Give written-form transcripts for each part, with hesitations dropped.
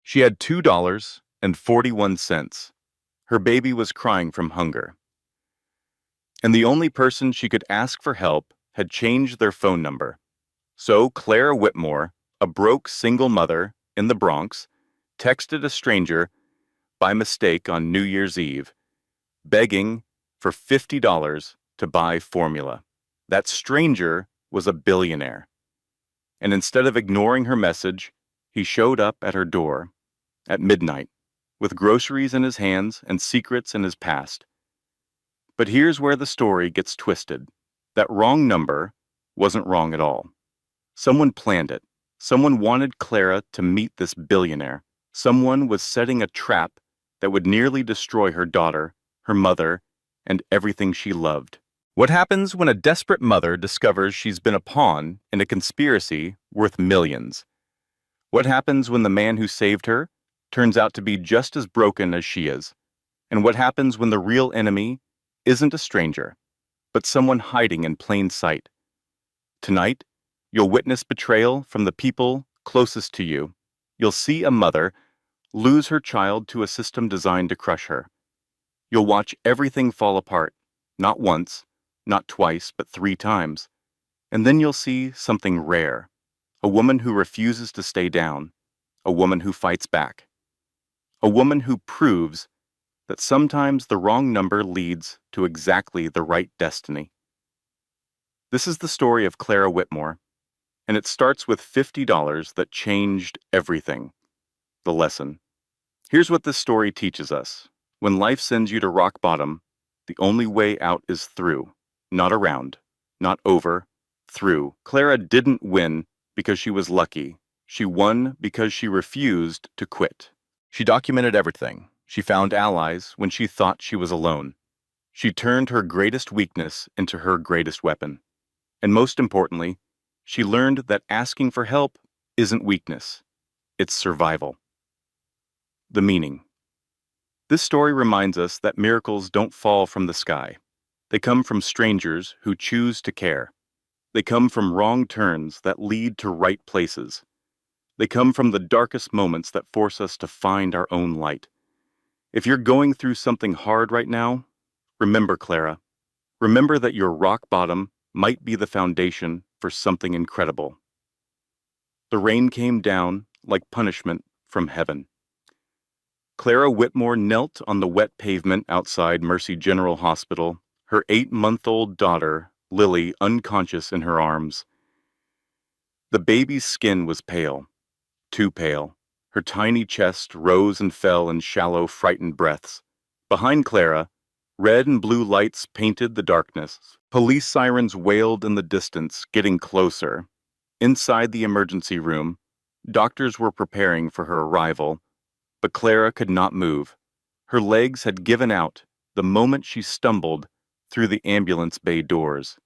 She had $2.41. Her baby was crying from hunger. And the only person she could ask for help had changed their phone number. So Clara Whitmore, a broke single mother in the Bronx, texted a stranger by mistake on New Year's Eve, begging for $50 to buy formula. That stranger was a billionaire. And instead of ignoring her message, he showed up at her door at midnight with groceries in his hands and secrets in his past. But here's where the story gets twisted. That wrong number wasn't wrong at all. Someone planned it. Someone wanted Clara to meet this billionaire. Someone was setting a trap that would nearly destroy her daughter, her mother, and everything she loved. What happens when a desperate mother discovers she's been a pawn in a conspiracy worth millions? What happens when the man who saved her turns out to be just as broken as she is? And what happens when the real enemy isn't a stranger, but someone hiding in plain sight? Tonight, you'll witness betrayal from the people closest to you. You'll see a mother lose her child to a system designed to crush her. You'll watch everything fall apart, not once, not twice, but 3 times. And then you'll see something rare. A woman who refuses to stay down. A woman who fights back. A woman who proves that sometimes the wrong number leads to exactly the right destiny. This is the story of Clara Whitmore, and it starts with $50 that changed everything. The lesson. Here's what this story teaches us. When life sends you to rock bottom, the only way out is through, not around, not over, through. Clara didn't win because she was lucky. She won because she refused to quit. She documented everything. She found allies when she thought she was alone. She turned her greatest weakness into her greatest weapon. And most importantly, she learned that asking for help isn't weakness. It's survival. The meaning. This story reminds us that miracles don't fall from the sky. They come from strangers who choose to care. They come from wrong turns that lead to right places. They come from the darkest moments that force us to find our own light. If you're going through something hard right now, remember, Clara. Remember that your rock bottom might be the foundation for something incredible. The rain came down like punishment from heaven. Clara Whitmore knelt on the wet pavement outside Mercy General Hospital, her 8-month-old daughter, Lily, unconscious in her arms. The baby's skin was pale, too pale. Her tiny chest rose and fell in shallow, frightened breaths. Behind Clara, red and blue lights painted the darkness. Police sirens wailed in the distance, getting closer. Inside the emergency room, doctors were preparing for her arrival, but Clara could not move. Her legs had given out the moment she stumbled through the ambulance bay doors.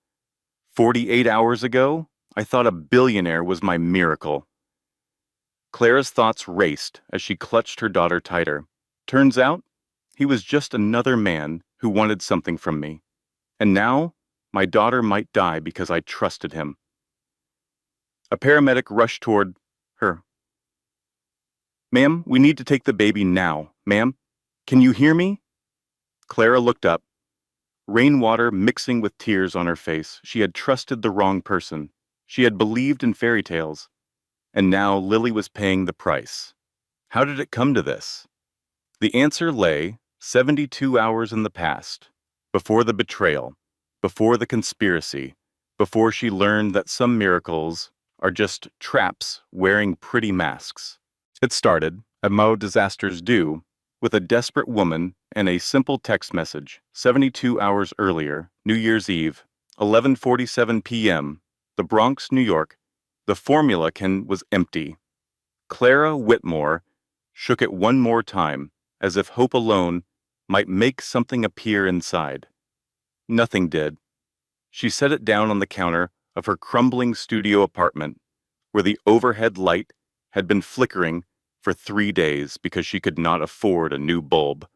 48 hours ago, I thought a billionaire was my miracle. Clara's thoughts raced as she clutched her daughter tighter. Turns out, he was just another man who wanted something from me. And now, my daughter might die because I trusted him. A paramedic rushed toward her. "Ma'am, we need to take the baby now. Ma'am, can you hear me?" Clara looked up, rainwater mixing with tears on her face. She had trusted the wrong person. She had believed in fairy tales. And now Lily was paying the price. How did it come to this? The answer lay 72 hours in the past, before the betrayal, before the conspiracy, before she learned that some miracles are just traps wearing pretty masks. It started, as most disasters do, with a desperate woman and a simple text message. 72 hours earlier, New Year's Eve, 11:47 p.m., the Bronx, New York. The formula can was empty. Clara Whitmore shook it one more time, as if hope alone might make something appear inside. Nothing did. She set it down on the counter of her crumbling studio apartment, where the overhead light had been flickering for 3 days because she could not afford a new bulb.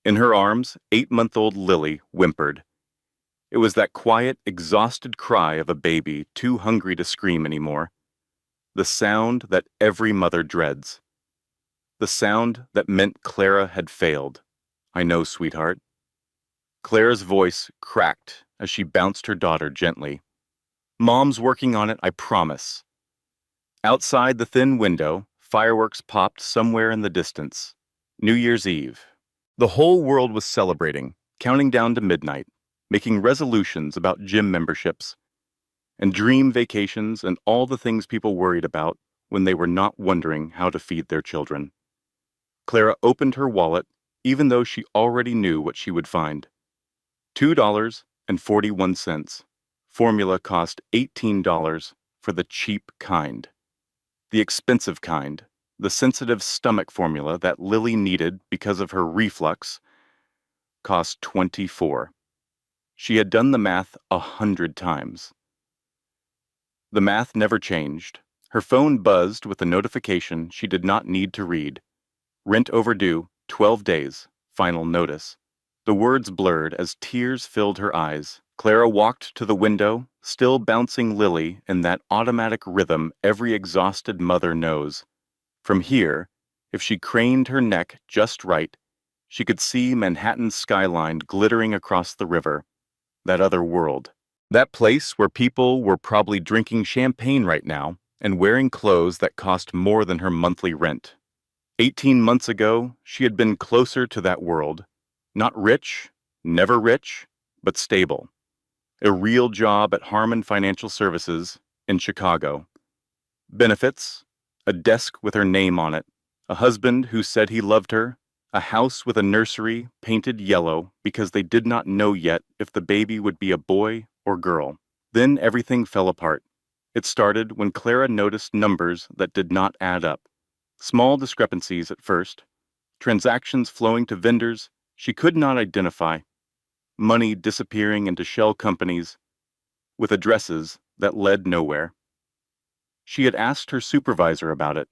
In her arms, 8-month-old Lily whimpered. It was that quiet, exhausted cry of a baby too hungry to scream anymore. The sound that every mother dreads. The sound that meant Clara had failed. "I know, sweetheart." Clara's voice cracked as she bounced her daughter gently. "Mom's working on it, I promise." Outside the thin window, fireworks popped somewhere in the distance. New Year's Eve. The whole world was celebrating, counting down to midnight, making resolutions about gym memberships, and dream vacations and all the things people worried about when they were not wondering how to feed their children. Clara opened her wallet, even though she already knew what she would find. $2.41. Formula cost $18 for the cheap kind. The expensive kind, the sensitive stomach formula that Lily needed because of her reflux, cost $24. She had done the math 100 times. The math never changed. Her phone buzzed with a notification she did not need to read. Rent overdue, 12 days, final notice. The words blurred as tears filled her eyes. Clara walked to the window, still bouncing Lily in that automatic rhythm every exhausted mother knows. From here, if she craned her neck just right, she could see Manhattan's skyline glittering across the river. That other world. That place where people were probably drinking champagne right now and wearing clothes that cost more than her monthly rent. 18 months ago, she had been closer to that world. Not rich, never rich, but stable. A real job at Harmon Financial Services in Chicago. Benefits, a desk with her name on it, a husband who said he loved her, a house with a nursery painted yellow because they did not know yet if the baby would be a boy or girl. Then everything fell apart. It started when Clara noticed numbers that did not add up. Small discrepancies at first, transactions flowing to vendors she could not identify, money disappearing into shell companies with addresses that led nowhere. She had asked her supervisor about it.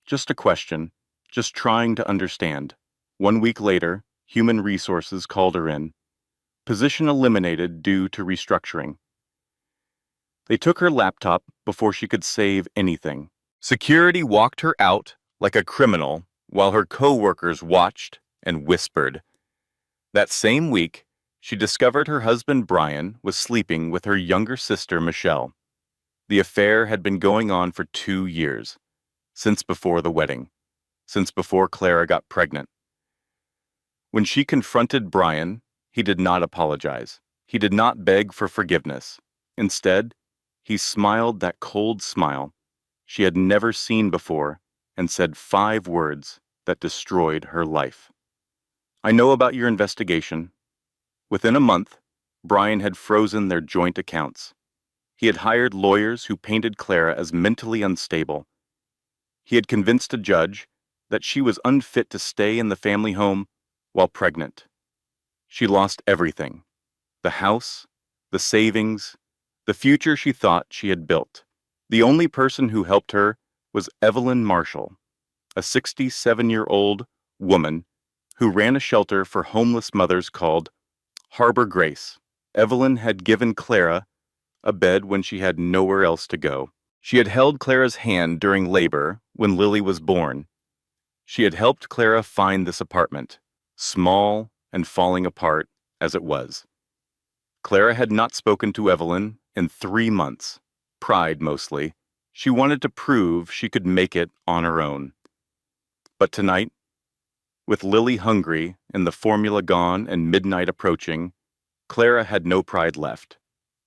Just a question, just trying to understand. 1 week later, Human Resources called her in. Position eliminated due to restructuring. They took her laptop before she could save anything. Security walked her out like a criminal while her co-workers watched and whispered. That same week, she discovered her husband Brian was sleeping with her younger sister Michelle. The affair had been going on for 2 years, since before the wedding, since before Clara got pregnant. When she confronted Brian, he did not apologize. He did not beg for forgiveness. Instead, he smiled that cold smile she had never seen before and said 5 words that destroyed her life. "I know about your investigation." Within a month, Brian had frozen their joint accounts. He had hired lawyers who painted Clara as mentally unstable. He had convinced a judge that she was unfit to stay in the family home while pregnant. She lost everything: the house, the savings, the future she thought she had built. The only person who helped her was Evelyn Marshall, a 67-year-old woman who ran a shelter for homeless mothers called Harbor Grace. Evelyn had given Clara a bed when she had nowhere else to go. She had held Clara's hand during labor when Lily was born. She had helped Clara find this apartment, small and falling apart as it was. Clara had not spoken to Evelyn in 3 months. Pride, mostly. She wanted to prove she could make it on her own. But tonight, with Lily hungry and the formula gone and midnight approaching, Clara had no pride left.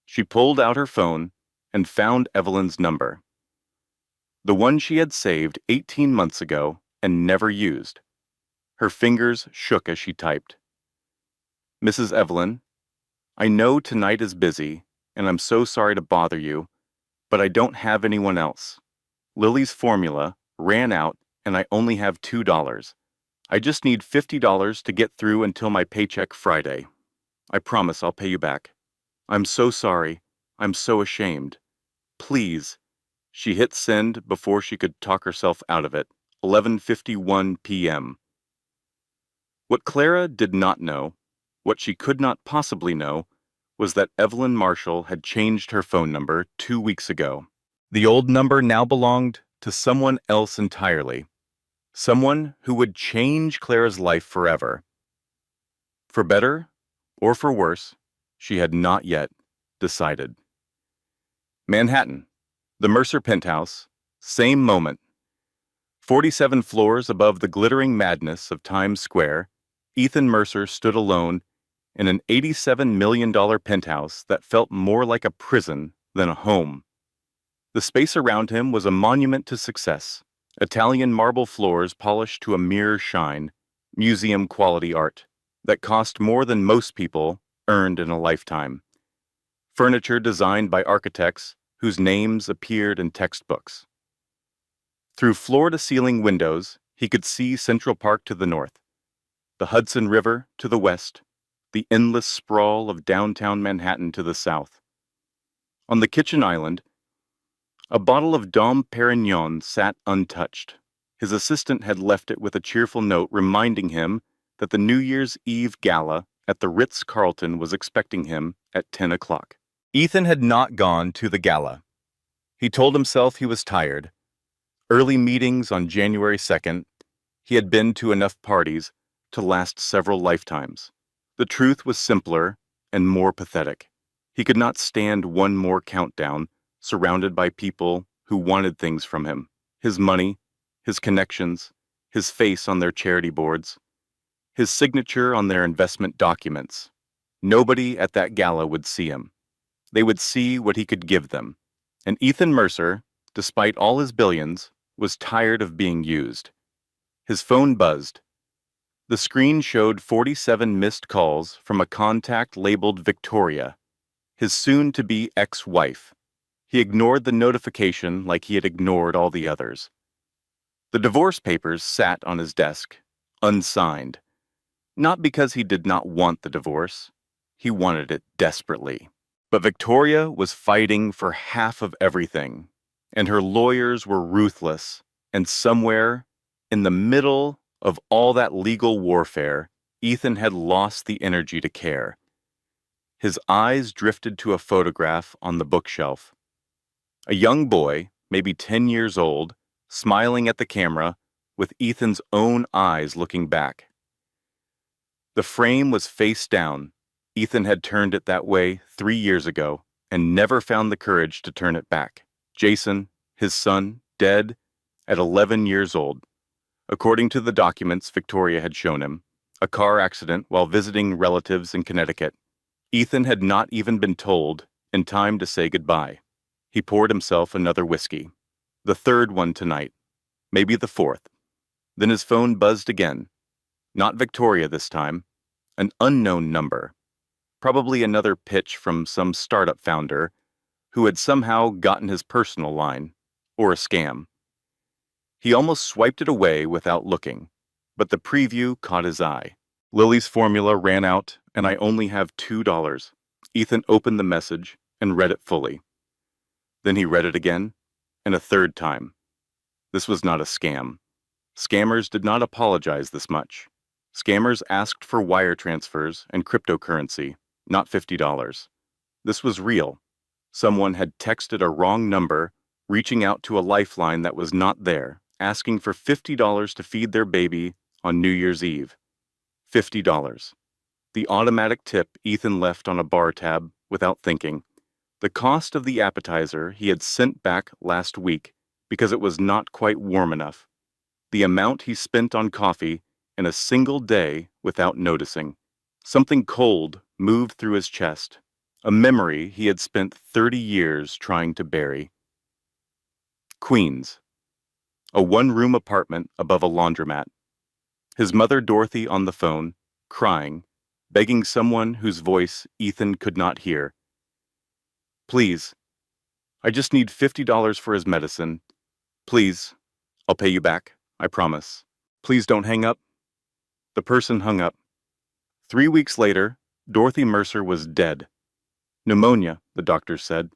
She pulled out her phone and found Evelyn's number. The one she had saved 18 months ago and never used. Her fingers shook as she typed. "Mrs. Evelyn, I know tonight is busy, and I'm so sorry to bother you, but I don't have anyone else. Lily's formula ran out and I only have $2. I just need $50 to get through until my paycheck Friday. I promise I'll pay you back. I'm so sorry. I'm so ashamed. Please." She hit send before she could talk herself out of it. 11:51 p.m. What Clara did not know, what she could not possibly know, was that Evelyn Marshall had changed her phone number 2 weeks ago. The old number now belonged to someone else entirely. Someone who would change Clara's life forever. For better or for worse, she had not yet decided. Manhattan, the Mercer penthouse, same moment. 47 floors above the glittering madness of Times Square, Ethan Mercer stood alone in an $87 million penthouse that felt more like a prison than a home. The space around him was a monument to success. Italian marble floors polished to a mirror shine, museum-quality art that cost more than most people earned in a lifetime. Furniture designed by architects whose names appeared in textbooks. Through floor-to-ceiling windows, he could see Central Park to the north, the Hudson River to the west, the endless sprawl of downtown Manhattan to the south. On the kitchen island, a bottle of Dom Perignon sat untouched. His assistant had left it with a cheerful note reminding him that the New Year's Eve gala at the Ritz-Carlton was expecting him at 10 o'clock. Ethan had not gone to the gala. He told himself he was tired. Early meetings on January 2nd, he had been to enough parties to last several lifetimes. The truth was simpler and more pathetic. He could not stand one more countdown, surrounded by people who wanted things from him. His money, his connections, his face on their charity boards, his signature on their investment documents. Nobody at that gala would see him. They would see what he could give them. And Ethan Mercer, despite all his billions, was tired of being used. His phone buzzed. The screen showed 47 missed calls from a contact labeled Victoria, his soon-to-be ex-wife. He ignored the notification like he had ignored all the others. The divorce papers sat on his desk, unsigned. Not because he did not want the divorce. He wanted it desperately. But Victoria was fighting for half of everything, and her lawyers were ruthless, and somewhere in the middle of all that legal warfare, Ethan had lost the energy to care. His eyes drifted to a photograph on the bookshelf. A young boy, maybe 10 years old, smiling at the camera, with Ethan's own eyes looking back. The frame was face down. Ethan had turned it that way 3 years ago and never found the courage to turn it back. Jason, his son, dead at 11 years old. According to the documents Victoria had shown him, a car accident while visiting relatives in Connecticut. Ethan had not even been told in time to say goodbye. He poured himself another whiskey. The third one tonight. Maybe the fourth. Then his phone buzzed again. Not Victoria this time. An unknown number. Probably another pitch from some startup founder who had somehow gotten his personal line, or a scam. He almost swiped it away without looking, but the preview caught his eye. Lily's formula ran out, and I only have $2. Ethan opened the message and read it fully. Then he read it again, and a third time. This was not a scam. Scammers did not apologize this much. Scammers asked for wire transfers and cryptocurrency, not $50. This was real. Someone had texted a wrong number, reaching out to a lifeline that was not there, asking for $50 to feed their baby on New Year's Eve. $50. The automatic tip Ethan left on a bar tab without thinking. The cost of the appetizer he had sent back last week because it was not quite warm enough. The amount he spent on coffee in a single day without noticing. Something cold moved through his chest, a memory he had spent 30 years trying to bury. Queens. A one-room apartment above a laundromat. His mother Dorothy on the phone, crying, begging someone whose voice Ethan could not hear. Please, I just need $50 for his medicine. Please, I'll pay you back, I promise. Please don't hang up. The person hung up. 3 weeks later, Dorothy Mercer was dead. Pneumonia, the doctors said.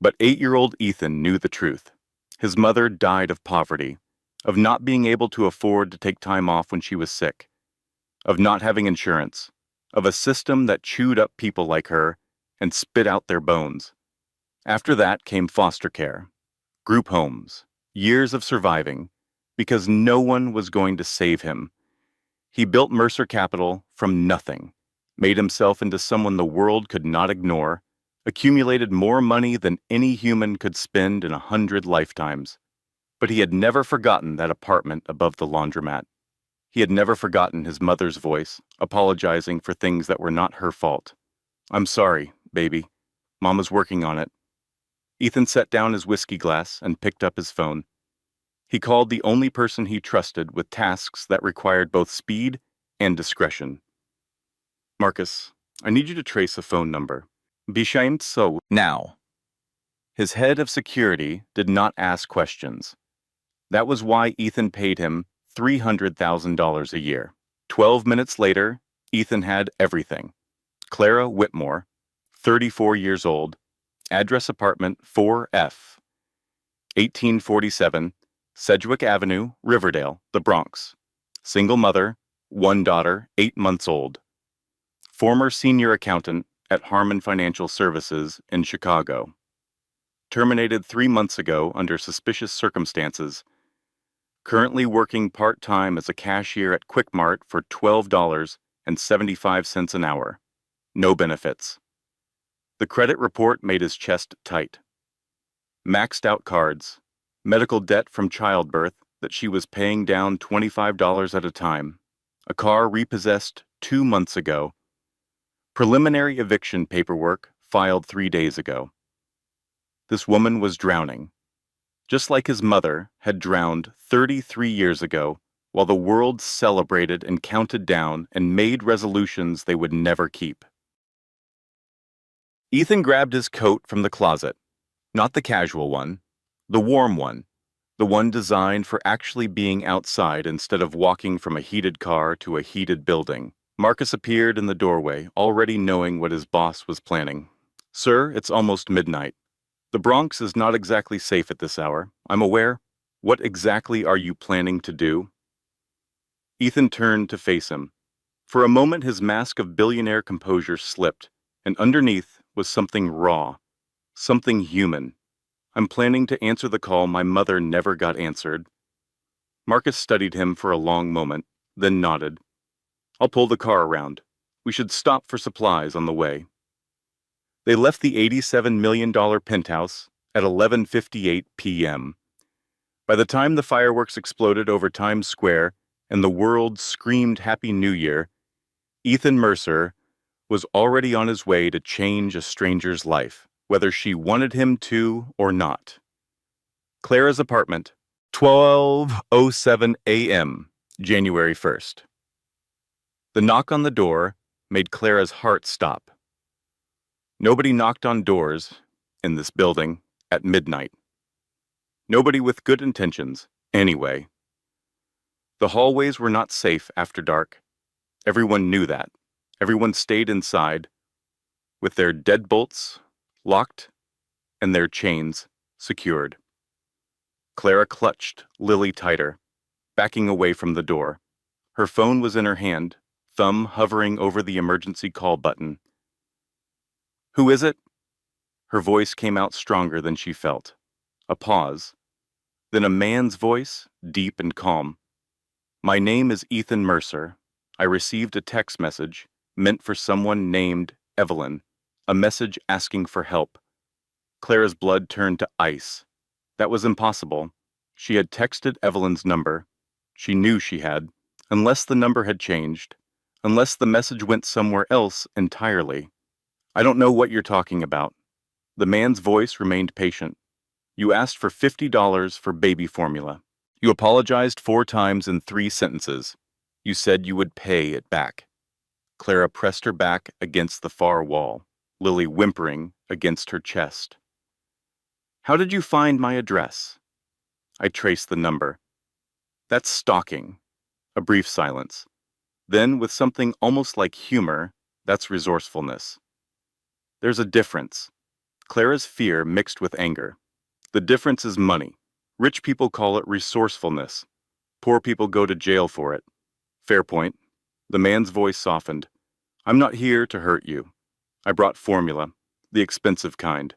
But 8-year-old Ethan knew the truth. His mother died of poverty, of not being able to afford to take time off when she was sick, of not having insurance, of a system that chewed up people like her and spit out their bones. After that came foster care, group homes, years of surviving, because no one was going to save him. He built Mercer Capital from nothing, made himself into someone the world could not ignore, accumulated more money than any human could spend in 100 lifetimes. But he had never forgotten that apartment above the laundromat. He had never forgotten his mother's voice, apologizing for things that were not her fault. "I'm sorry, baby. Mama's working on it." Ethan set down his whiskey glass and picked up his phone. He called the only person he trusted with tasks that required both speed and discretion. "Marcus, I need you to trace a phone number. Bescheid so now." His head of security did not ask questions. That was why Ethan paid him $300,000 a year. 12 minutes later, Ethan had everything. Clara Whitmore, 34 years old, address apartment 4F, 1847, Sedgwick Avenue, Riverdale, the Bronx. Single mother, one daughter, 8 months old. Former senior accountant at Harmon Financial Services in Chicago. Terminated 3 months ago under suspicious circumstances. Currently working part-time as a cashier at Quick Mart for $12.75 an hour. No benefits. The credit report made his chest tight. Maxed out cards, medical debt from childbirth that she was paying down $25 at a time, a car repossessed 2 months ago, preliminary eviction paperwork filed 3 days ago. This woman was drowning, just like his mother had drowned 33 years ago while the world celebrated and counted down and made resolutions they would never keep. Ethan grabbed his coat from the closet, not the casual one, the warm one, the one designed for actually being outside instead of walking from a heated car to a heated building. Marcus appeared in the doorway, already knowing what his boss was planning. "Sir, it's almost midnight. The Bronx is not exactly safe at this hour, I'm aware. What exactly are you planning to do?" Ethan turned to face him. For a moment his mask of billionaire composure slipped, and underneath was something raw, something human. "I'm planning to answer the call my mother never got answered." Marcus studied him for a long moment, then nodded. "I'll pull the car around. We should stop for supplies on the way." They left the $87 million penthouse at 11:58 p.m. By the time the fireworks exploded over Times Square and the world screamed Happy New Year, Ethan Mercer was already on his way to change a stranger's life, whether she wanted him to or not. Clara's apartment, 12:07 a.m., January 1st. The knock on the door made Clara's heart stop. Nobody knocked on doors in this building at midnight. Nobody with good intentions, anyway. The hallways were not safe after dark. Everyone knew that. Everyone stayed inside, with their deadbolts locked and their chains secured. Clara clutched Lily tighter, backing away from the door. Her phone was in her hand, thumb hovering over the emergency call button. "Who is it?" Her voice came out stronger than she felt. A pause. Then a man's voice, deep and calm. "My name is Ethan Mercer. I received a text message meant for someone named Evelyn, a message asking for help." Clara's blood turned to ice. That was impossible. She had texted Evelyn's number. She knew she had, unless the number had changed, unless the message went somewhere else entirely. "I don't know what you're talking about." The man's voice remained patient. "You asked for $50 for baby formula. You apologized 4 times in 3 sentences. You said you would pay it back." Clara pressed her back against the far wall, Lily whimpering against her chest. "How did you find my address?" "I traced the number." "That's stalking." A brief silence. Then, with something almost like humor, "That's resourcefulness." "There's a difference." Clara's fear mixed with anger. "The difference is money. Rich people call it resourcefulness. Poor people go to jail for it." "Fair point." The man's voice softened. "I'm not here to hurt you. I brought formula, the expensive kind.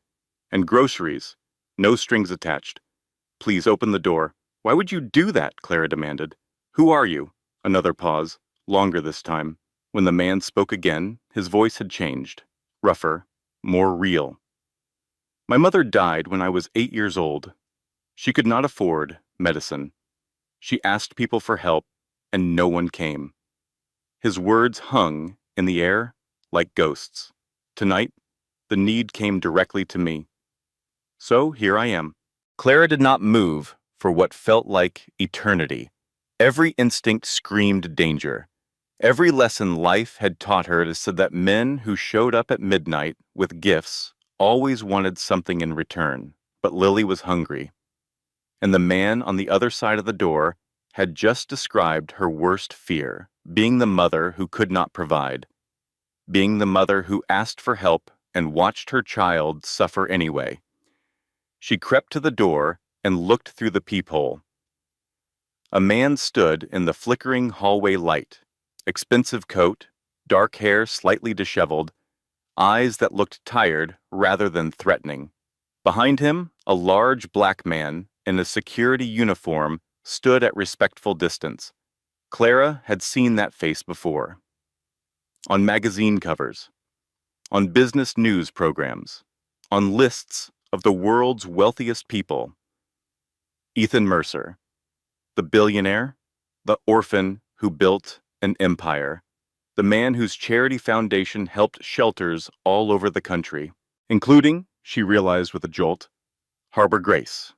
And groceries, no strings attached. Please open the door. Why would you do that? Clara demanded. Who are you? Another pause, longer this time. When the man spoke again, his voice had changed. Rougher, more real. My mother died when I was 8 years old. She could not afford medicine. She asked people for help, and no one came. His words hung in the air like ghosts. Tonight, the need came directly to me. So here I am. Clara did not move for what felt like eternity. Every instinct screamed danger. Every lesson life had taught her said that men who showed up at midnight with gifts always wanted something in return. But Lily was hungry. And the man on the other side of the door had just described her worst fear, being the mother who could not provide, being the mother who asked for help and watched her child suffer anyway. She crept to the door and looked through the peephole. A man stood in the flickering hallway light, expensive coat, dark hair slightly disheveled, eyes that looked tired rather than threatening. Behind him, a large black man in a security uniform stood at respectful distance. Clara had seen that face before. On magazine covers, on business news programs, on lists of the world's wealthiest people. Ethan Mercer, the billionaire, the orphan who built an empire, the man whose charity foundation helped shelters all over the country, including, she realized with a jolt, Harbor Grace,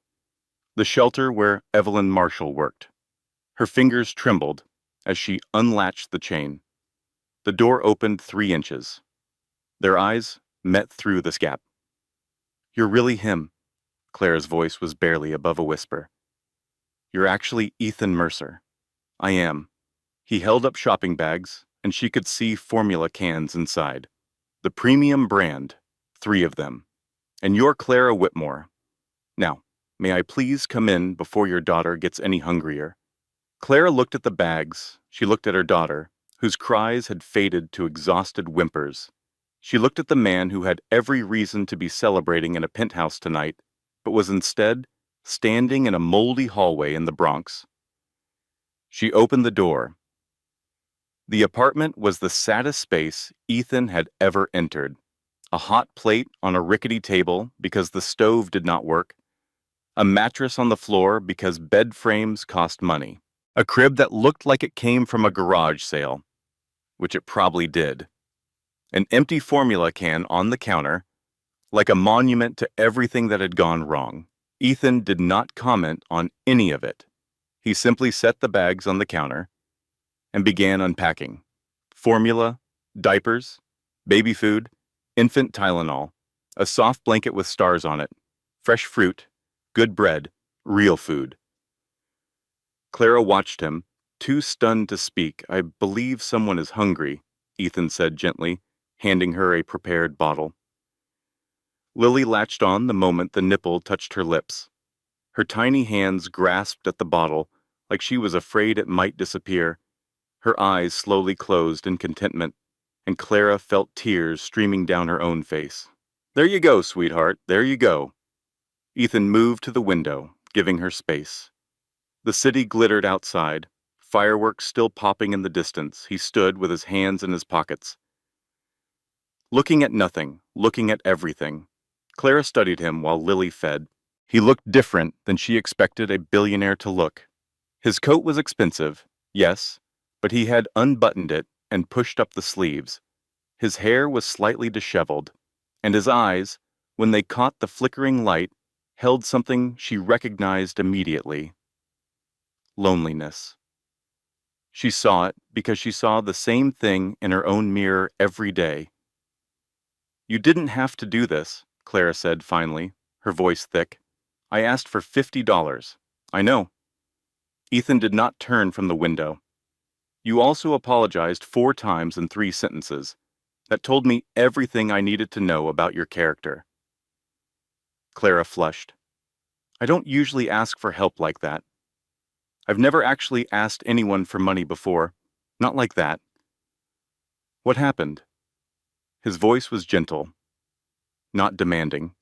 the shelter where Evelyn Marshall worked. Her fingers trembled as she unlatched the chain. The door opened 3 inches. Their eyes met through this gap. You're really him. Clara's voice was barely above a whisper. You're actually Ethan Mercer. I am. He held up shopping bags, and she could see formula cans inside. The premium brand, 3 of them. And you're Clara Whitmore. Now, may I please come in before your daughter gets any hungrier? Clara looked at the bags. She looked at her daughter, whose cries had faded to exhausted whimpers. She looked at the man who had every reason to be celebrating in a penthouse tonight, but was instead standing in a moldy hallway in the Bronx. She opened the door. The apartment was the saddest space Ethan had ever entered. A hot plate on a rickety table because the stove did not work. A mattress on the floor because bed frames cost money. A crib that looked like it came from a garage sale, which it probably did. An empty formula can on the counter, like a monument to everything that had gone wrong. Ethan did not comment on any of it. He simply set the bags on the counter and began unpacking. Formula, diapers, baby food, infant Tylenol, a soft blanket with stars on it, fresh fruit, good bread, real food. Clara watched him, too stunned to speak. I believe someone is hungry, Ethan said gently, handing her a prepared bottle. Lily latched on the moment the nipple touched her lips. Her tiny hands grasped at the bottle like she was afraid it might disappear. Her eyes slowly closed in contentment, and Clara felt tears streaming down her own face. There you go, sweetheart, there you go. Ethan moved to the window, giving her space. The city glittered outside, fireworks still popping in the distance. He stood with his hands in his pockets. Looking at nothing, looking at everything. Clara studied him while Lily fed. He looked different than she expected a billionaire to look. His coat was expensive, yes, but he had unbuttoned it and pushed up the sleeves. His hair was slightly disheveled, and his eyes, when they caught the flickering light, held something she recognized immediately. Loneliness. She saw it because she saw the same thing in her own mirror every day. You didn't have to do this, Clara said finally, her voice thick. I asked for $50. I know. Ethan did not turn from the window. You also apologized 4 times in 3 sentences. That told me everything I needed to know about your character. Clara flushed. I don't usually ask for help like that. I've never actually asked anyone for money before. Not like that. What happened? His voice was gentle, not demanding.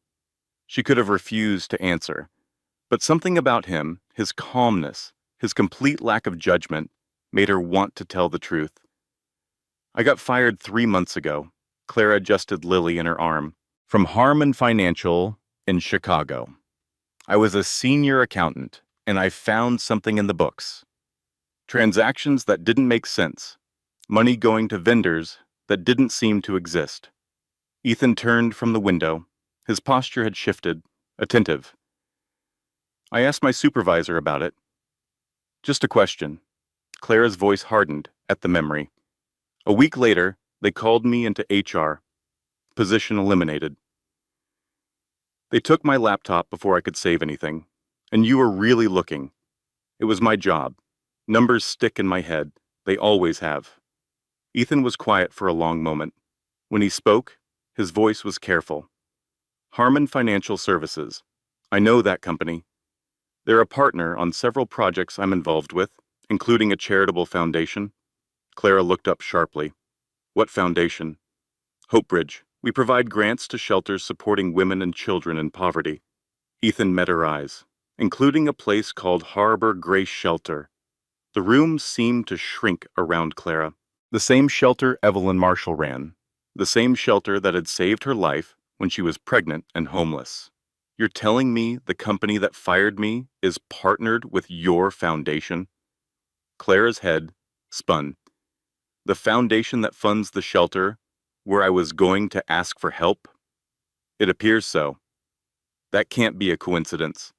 She could have refused to answer, but something about him, his calmness, his complete lack of judgment made her want to tell the truth. I got fired 3 months ago. Clara adjusted Lily in her arm. From Harmon Financial in Chicago. I was a senior accountant, and I found something in the books. Transactions that didn't make sense. Money going to vendors that didn't seem to exist. Ethan turned from the window. His posture had shifted, attentive. I asked my supervisor about it. Just a question. Clara's voice hardened at the memory. A week later, they called me into HR. Position eliminated. They took my laptop before I could save anything. And you were really looking. It was my job. Numbers stick in my head. They always have. Ethan was quiet for a long moment. When he spoke, his voice was careful. Harmon Financial Services. I know that company. They're a partner on several projects I'm involved with, including a charitable foundation. Clara looked up sharply. What foundation? Hopebridge. We provide grants to shelters supporting women and children in poverty. Ethan met her eyes, including a place called Harbor Grace Shelter. The room seemed to shrink around Clara. The same shelter Evelyn Marshall ran. The same shelter that had saved her life when she was pregnant and homeless. You're telling me the company that fired me is partnered with your foundation? Clara's head spun. The foundation that funds the shelter where I was going to ask for help? It appears so. That can't be a coincidence.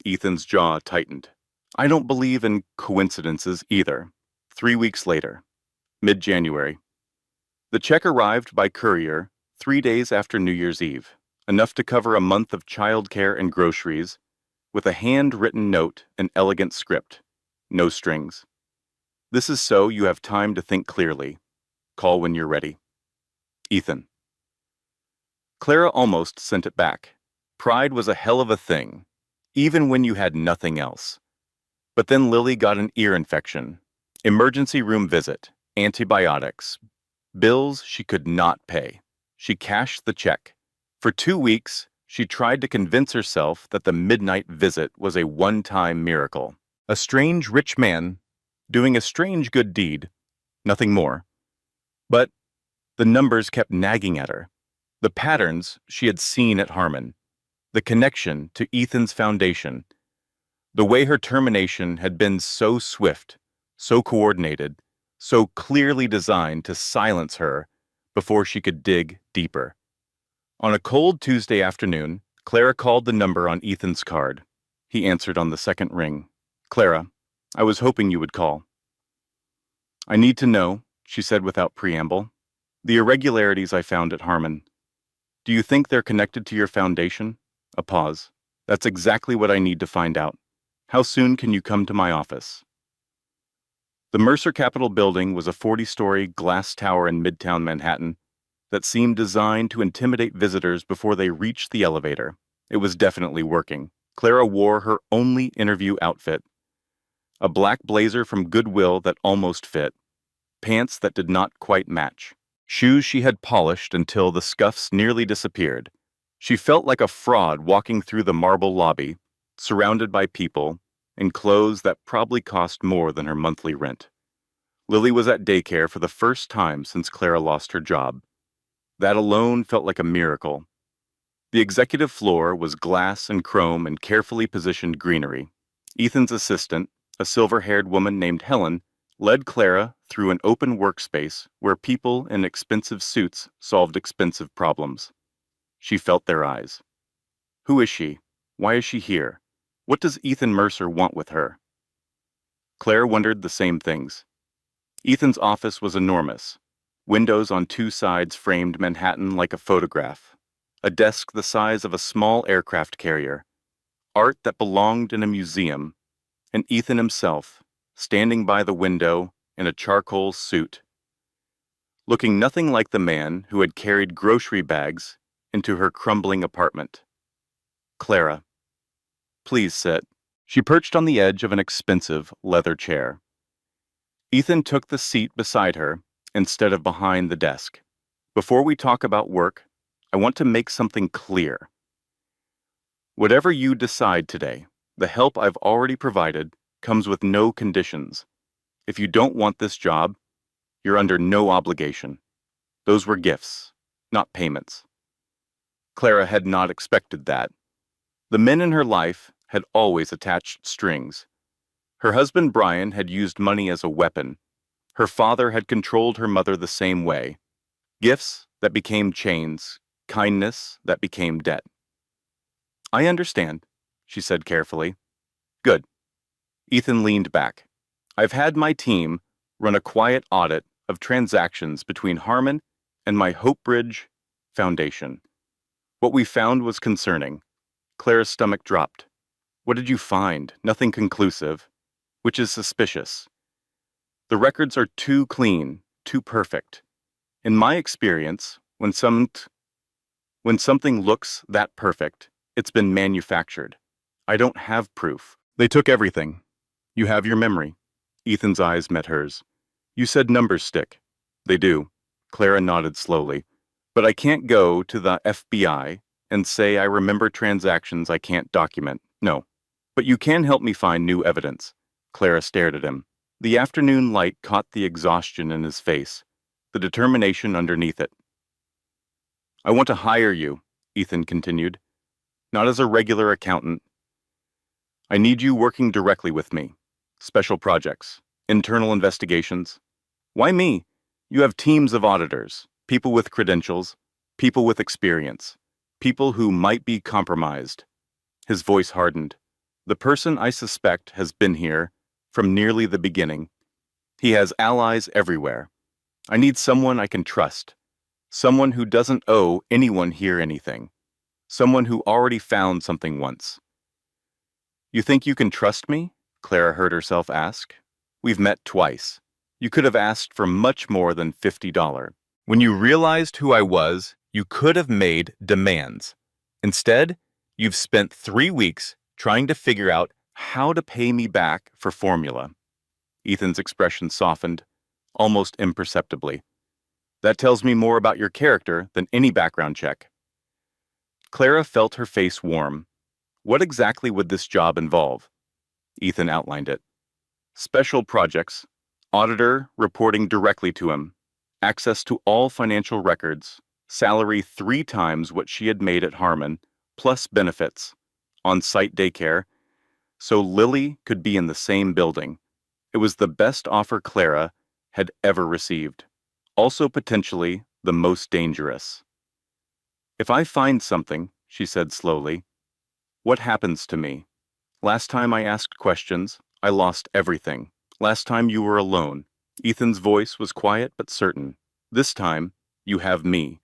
Ethan's jaw tightened. I don't believe in coincidences either. 3 weeks later, mid-January. The check arrived by courier 3 days after New Year's Eve, enough to cover a month of childcare and groceries, with a handwritten note and elegant script. No strings. This is so you have time to think clearly. Call when you're ready. Ethan. Clara almost sent it back. Pride was a hell of a thing, even when you had nothing else. But then Lily got an ear infection, emergency room visit, antibiotics, bills she could not pay. She cashed the check. For 2 weeks, she tried to convince herself that the midnight visit was a one-time miracle. A strange rich man doing a strange good deed, nothing more. But the numbers kept nagging at her. The patterns she had seen at Harmon. The connection to Ethan's foundation. The way her termination had been so swift, so coordinated, so clearly designed to silence her before she could dig deeper. On a cold Tuesday afternoon, Clara called the number on Ethan's card. He answered on the second ring. Clara, I was hoping you would call. I need to know, she said without preamble, the irregularities I found at Harmon. Do you think they're connected to your foundation? A pause. That's exactly what I need to find out. How soon can you come to my office? The Mercer Capitol building was a 40-story glass tower in Midtown Manhattan that seemed designed to intimidate visitors before they reached the elevator. It was definitely working. Clara wore her only interview outfit. A black blazer from Goodwill that almost fit. Pants that did not quite match. Shoes she had polished until the scuffs nearly disappeared. She felt like a fraud walking through the marble lobby, surrounded by people, in clothes that probably cost more than her monthly rent. Lily was at daycare for the first time since Clara lost her job. That alone felt like a miracle. The executive floor was glass and chrome and carefully positioned greenery. Ethan's assistant, a silver-haired woman named Helen, led Clara through an open workspace where people in expensive suits solved expensive problems. She felt their eyes. Who is she? Why is she here? What does Ethan Mercer want with her? Claire wondered the same things. Ethan's office was enormous. Windows on 2 sides framed Manhattan like a photograph. A desk the size of a small aircraft carrier. Art that belonged in a museum. And Ethan himself, standing by the window in a charcoal suit. Looking nothing like the man who had carried grocery bags into her crumbling apartment. Clara. Please sit. She perched on the edge of an expensive leather chair. Ethan took the seat beside her instead of behind the desk. Before we talk about work, I want to make something clear. Whatever you decide today, The help I've already provided comes with no conditions. If you don't want this job, you're under no obligation. Those were gifts, not payments. Clara had not expected that. The men in her life had always attached strings. Her husband Brian had used money as a weapon. Her father had controlled her mother the same way. Gifts that became chains, kindness that became debt. I understand, she said carefully. Good. Ethan leaned back. I've had my team run a quiet audit of transactions between Harmon and my Hope Bridge Foundation. What we found was concerning. Clara's stomach dropped. What did you find? Nothing conclusive, which is suspicious. The records are too clean, too perfect. In my experience, when something looks that perfect, it's been manufactured. I don't have proof. They took everything. You have your memory. Ethan's eyes met hers. You said numbers stick. They do. Clara nodded slowly. But I can't go to the FBI and say I remember transactions I can't document. No. But you can help me find new evidence. Clara stared at him. The afternoon light caught the exhaustion in his face, the determination underneath it. I want to hire you, Ethan continued. Not as a regular accountant. I need you working directly with me. Special projects, internal investigations. Why me? You have teams of auditors, people with credentials, people with experience, people who might be compromised. His voice hardened. The person I suspect has been here from nearly the beginning. He has allies everywhere. I need someone I can trust, someone who doesn't owe anyone here anything, someone who already found something once. You think you can trust me? Clara heard herself ask. We've met twice. You could have asked for much more than $50. When you realized who I was, you could have made demands. Instead, you've spent 3 weeks trying to figure out how to pay me back for formula. Ethan's expression softened, almost imperceptibly. That tells me more about your character than any background check. Clara felt her face warm. What exactly would this job involve? Ethan outlined it. Special projects, auditor reporting directly to him, access to all financial records, salary 3 times what she had made at Harmon, plus benefits, on-site daycare, so Lily could be in the same building. It was the best offer Clara had ever received, also potentially the most dangerous. If I find something, she said slowly, what happens to me? Last time I asked questions, I lost everything. Last time you were alone. Ethan's voice was quiet but certain. This time, you have me.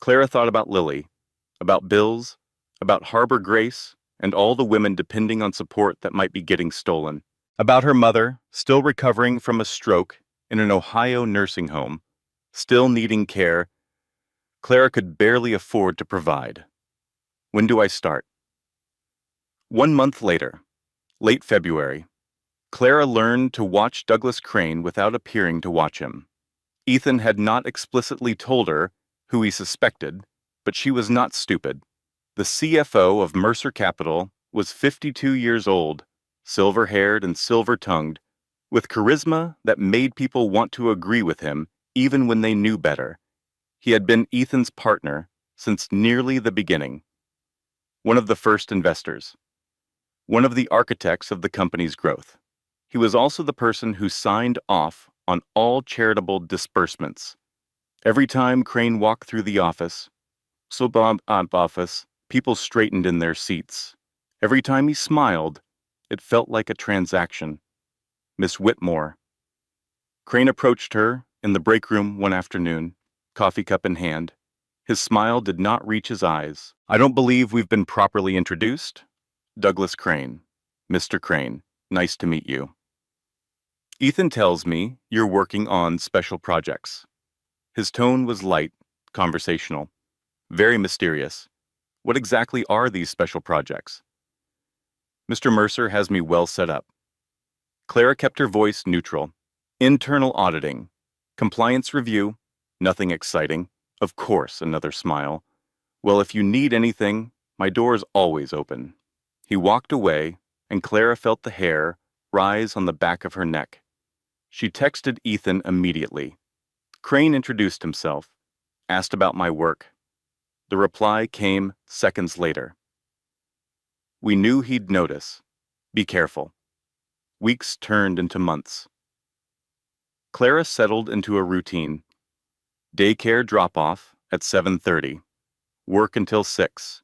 Clara thought about Lily, about Bill's, about Harbor Grace, and all the women depending on support that might be getting stolen. About her mother, still recovering from a stroke in an Ohio nursing home, still needing care Clara could barely afford to provide. When do I start? 1 month later, late February, Clara learned to watch Douglas Crane without appearing to watch him. Ethan had not explicitly told her who he suspected, but she was not stupid. The CFO of Mercer Capital was 52 years old, silver-haired and silver-tongued, with charisma that made people want to agree with him even when they knew better. He had been Ethan's partner since nearly the beginning. One of the first investors. One of the architects of the company's growth. He was also the person who signed off on all charitable disbursements. Every time Crane walked through the office, people straightened in their seats. Every time he smiled, it felt like a transaction. Miss Whitmore. Crane approached her in the break room one afternoon, coffee cup in hand. His smile did not reach his eyes. I don't believe we've been properly introduced. Douglas Crane. Mr. Crane, nice to meet you. Ethan tells me you're working on special projects. His tone was light, conversational, very mysterious. What exactly are these special projects? Mr. Mercer has me well set up. Clara kept her voice neutral. Internal auditing, compliance review, nothing exciting. Of course, another smile. Well, if you need anything, my door is always open. He walked away, and Clara felt the hair rise on the back of her neck. She texted Ethan immediately. Crane introduced himself, asked about my work. The reply came seconds later. We knew he'd notice. Be careful. Weeks turned into months. Clara settled into a routine. Daycare drop-off at 7:30. Work until 6.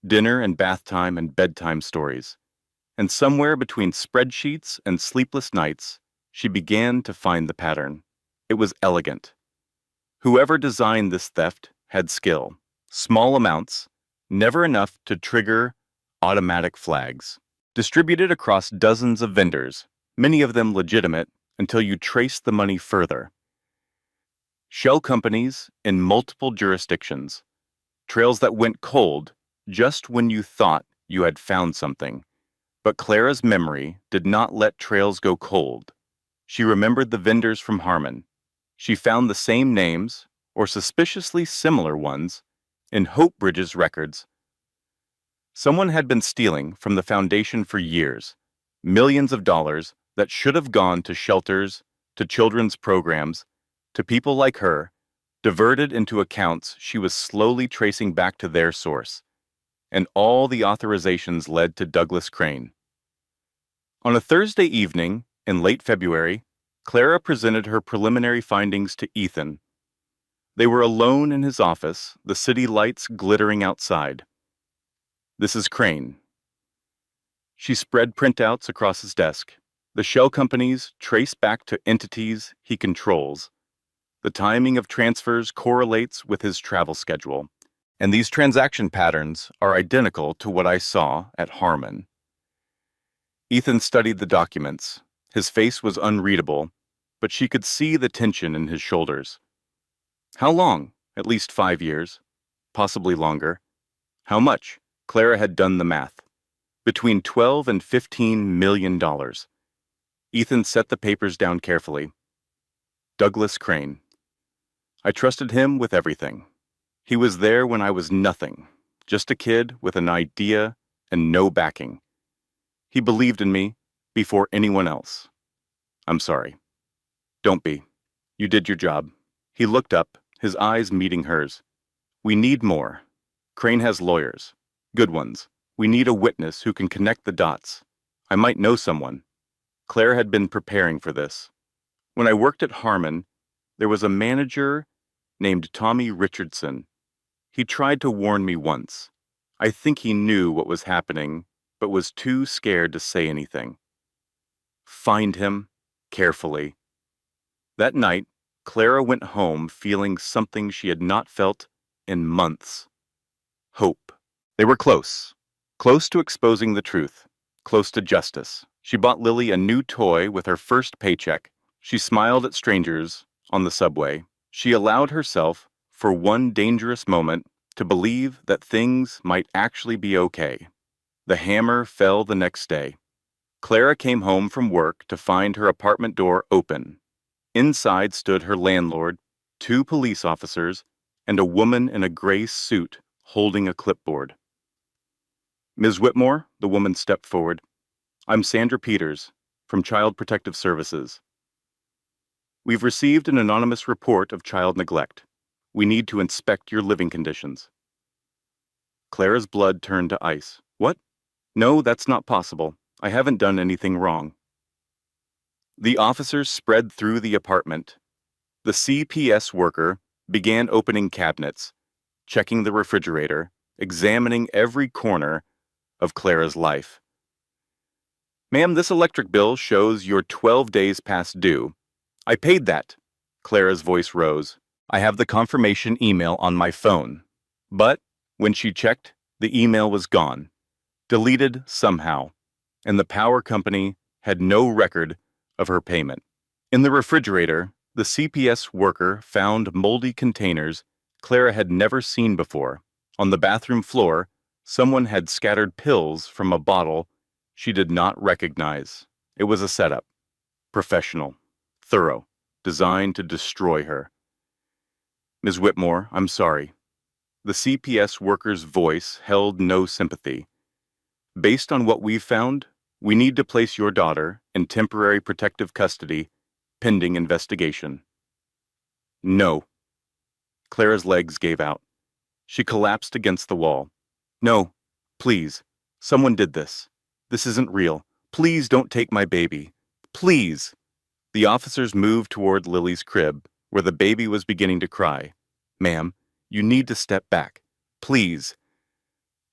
Dinner and bath time and bedtime stories. And somewhere between spreadsheets and sleepless nights, she began to find the pattern. It was elegant. Whoever designed this theft had skill. Small amounts, never enough to trigger automatic flags. Distributed across dozens of vendors, many of them legitimate, until you trace the money further. Shell companies in multiple jurisdictions. Trails that went cold just when you thought you had found something. But Clara's memory did not let trails go cold. She remembered the vendors from Harmon. She found the same names, or suspiciously similar ones, in Hope Bridge's records. Someone had been stealing from the foundation for years, millions of dollars that should have gone to shelters, to children's programs, to people like her, diverted into accounts she was slowly tracing back to their source. And all the authorizations led to Douglas Crane. On a Thursday evening, in late February, Clara presented her preliminary findings to Ethan. They were alone in his office, the city lights glittering outside. This is Crane. She spread printouts across his desk. The shell companies trace back to entities he controls. The timing of transfers correlates with his travel schedule. And these transaction patterns are identical to what I saw at Harmon. Ethan studied the documents. His face was unreadable, but she could see the tension in his shoulders. How long? At least 5 years. Possibly longer. How much? Clara had done the math. Between $12 and $15 million. Ethan set the papers down carefully. Douglas Crane. I trusted him with everything. He was there when I was nothing, just a kid with an idea and no backing. He believed in me before anyone else. I'm sorry. Don't be. You did your job. He looked up, his eyes meeting hers. We need more. Crane has lawyers. Good ones. We need a witness who can connect the dots. I might know someone. Claire had been preparing for this. When I worked at Harmon, there was a manager named Tommy Richardson. He tried to warn me once. I think he knew what was happening, but was too scared to say anything. Find him carefully. That night, Clara went home feeling something she had not felt in months. Hope. They were close. Close to exposing the truth. Close to justice. She bought Lily a new toy with her first paycheck. She smiled at strangers on the subway. She allowed herself, for one dangerous moment, to believe that things might actually be okay. The hammer fell the next day. Clara came home from work to find her apartment door open. Inside stood her landlord, 2 police officers, and a woman in a gray suit holding a clipboard. Ms. Whitmore, the woman stepped forward. I'm Sandra Peters, from Child Protective Services. We've received an anonymous report of child neglect. We need to inspect your living conditions. Clara's blood turned to ice. What? No, that's not possible. I haven't done anything wrong. The officers spread through the apartment. The CPS worker began opening cabinets, checking the refrigerator, examining every corner of Clara's life. Ma'am, this electric bill shows you're 12 days past due. I paid that. Clara's voice rose. I have the confirmation email on my phone. But when she checked, the email was gone, deleted somehow, and the power company had no record of her payment. In the refrigerator, the CPS worker found moldy containers Clara had never seen before. On the bathroom floor, someone had scattered pills from a bottle she did not recognize. It was a setup. Professional. Thorough. Designed to destroy her. Ms. Whitmore, I'm sorry. The CPS worker's voice held no sympathy. Based on what we've found, we need to place your daughter in temporary protective custody, pending investigation. No. Clara's legs gave out. She collapsed against the wall. No, please. Someone did this. This isn't real. Please don't take my baby. Please. The officers moved toward Lily's crib, where the baby was beginning to cry. Ma'am, you need to step back. Please.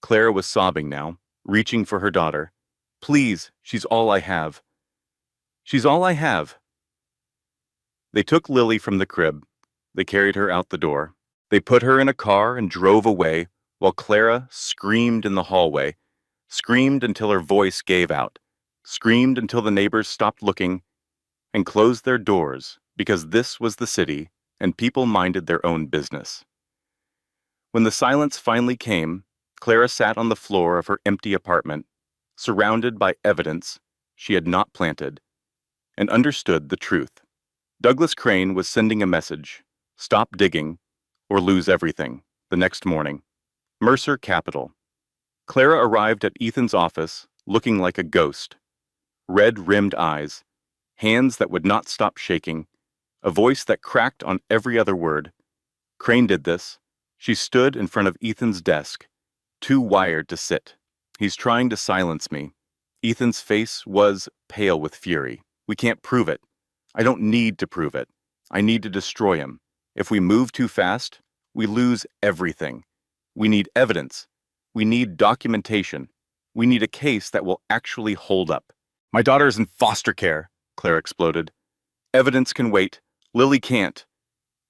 Clara was sobbing now, reaching for her daughter. Please, she's all I have. She's all I have. They took Lily from the crib. They carried her out the door. They put her in a car and drove away, while Clara screamed in the hallway, screamed until her voice gave out, screamed until the neighbors stopped looking, and closed their doors because this was the city and people minded their own business. When the silence finally came, Clara sat on the floor of her empty apartment, surrounded by evidence she had not planted, and understood the truth. Douglas Crane was sending a message: stop digging or lose everything, the next morning. Mercer Capital. Clara arrived at Ethan's office looking like a ghost. Red-rimmed eyes, hands that would not stop shaking, a voice that cracked on every other word. Crane did this. She stood in front of Ethan's desk, too wired to sit. He's trying to silence me. Ethan's face was pale with fury. We can't prove it. I don't need to prove it. I need to destroy him. If we move too fast, we lose everything. We need evidence. We need documentation. We need a case that will actually hold up. My daughter's in foster care, Claire exploded. Evidence can wait. Lily can't.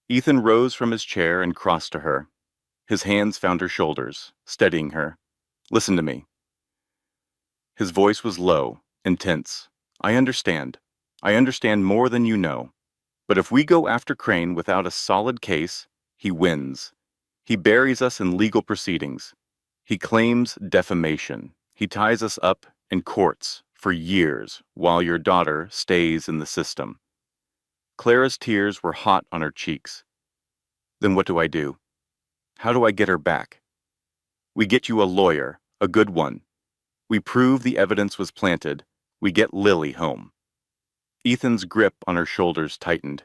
Ethan rose from his chair and crossed to her. His hands found her shoulders, steadying her. Listen to me. His voice was low, intense. I understand. I understand more than you know. But if we go after Crane without a solid case, he wins. He buries us in legal proceedings. He claims defamation. He ties us up in courts for years while your daughter stays in the system. Clara's tears were hot on her cheeks. Then what do I do? How do I get her back? We get you a lawyer, a good one. We prove the evidence was planted. We get Lily home. Ethan's grip on her shoulders tightened.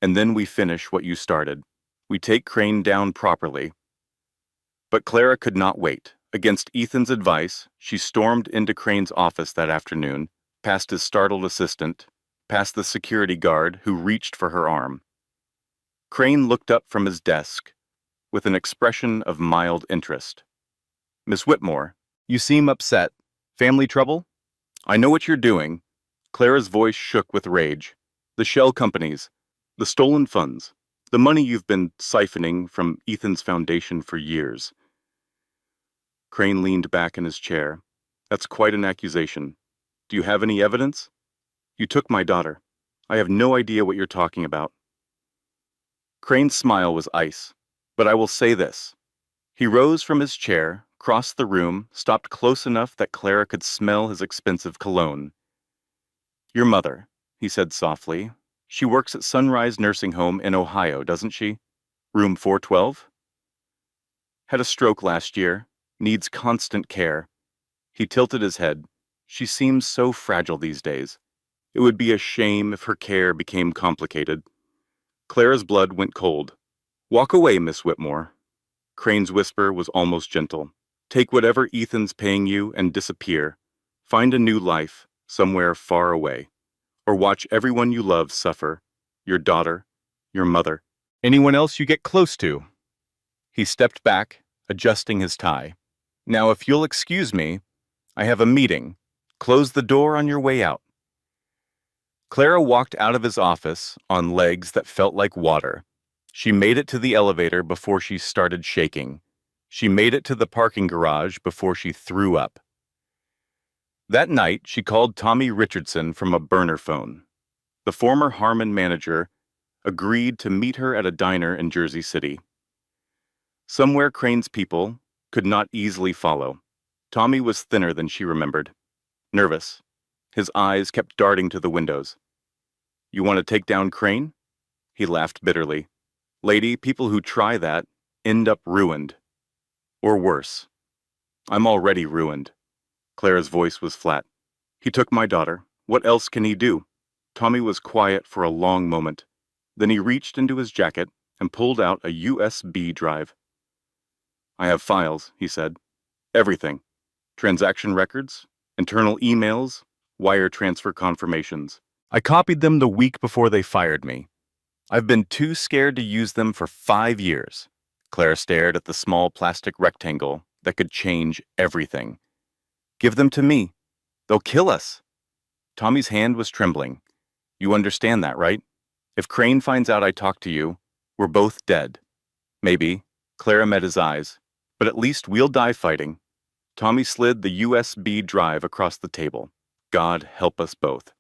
And then we finish what you started. We take Crane down properly. But Clara could not wait. Against Ethan's advice, she stormed into Crane's office that afternoon, past his startled assistant, past the security guard who reached for her arm. Crane looked up from his desk with an expression of mild interest. Miss Whitmore, you seem upset. Family trouble? I know what you're doing. Clara's voice shook with rage. The shell companies, the stolen funds, the money you've been siphoning from Ethan's foundation for years. Crane leaned back in his chair. That's quite an accusation. Do you have any evidence? You took my daughter. I have no idea what you're talking about. Crane's smile was ice. But I will say this. He rose from his chair, crossed the room, stopped close enough that Clara could smell his expensive cologne. Your mother, he said softly. She works at Sunrise Nursing Home in Ohio, doesn't she? Room 412? Had a stroke last year. Needs constant care. He tilted his head. She seems so fragile these days. It would be a shame if her care became complicated. Clara's blood went cold. Walk away, Miss Whitmore. Crane's whisper was almost gentle. Take whatever Ethan's paying you and disappear. Find a new life, somewhere far away. Or watch everyone you love suffer. Your daughter, your mother, anyone else you get close to. He stepped back, adjusting his tie. Now, if you'll excuse me, I have a meeting. Close the door on your way out. Clara walked out of his office on legs that felt like water. She made it to the elevator before she started shaking. She made it to the parking garage before she threw up. That night, she called Tommy Richardson from a burner phone. The former Harmon manager agreed to meet her at a diner in Jersey City. Somewhere Crane's people could not easily follow. Tommy was thinner than she remembered. Nervous. His eyes kept darting to the windows. You want to take down Crane? He laughed bitterly. Lady, people who try that end up ruined. Or worse. I'm already ruined. Clara's voice was flat. He took my daughter. What else can he do? Tommy was quiet for a long moment. Then he reached into his jacket and pulled out a USB drive. I have files, he said. Everything. Transaction records, internal emails, wire transfer confirmations. I copied them the week before they fired me. I've been too scared to use them for 5 years. Clara stared at the small plastic rectangle that could change everything. Give them to me. They'll kill us. Tommy's hand was trembling. You understand that, right? If Crane finds out I talked to you, we're both dead. Maybe. Clara met his eyes. But at least we'll die fighting. Tommy slid the USB drive across the table. God help us both.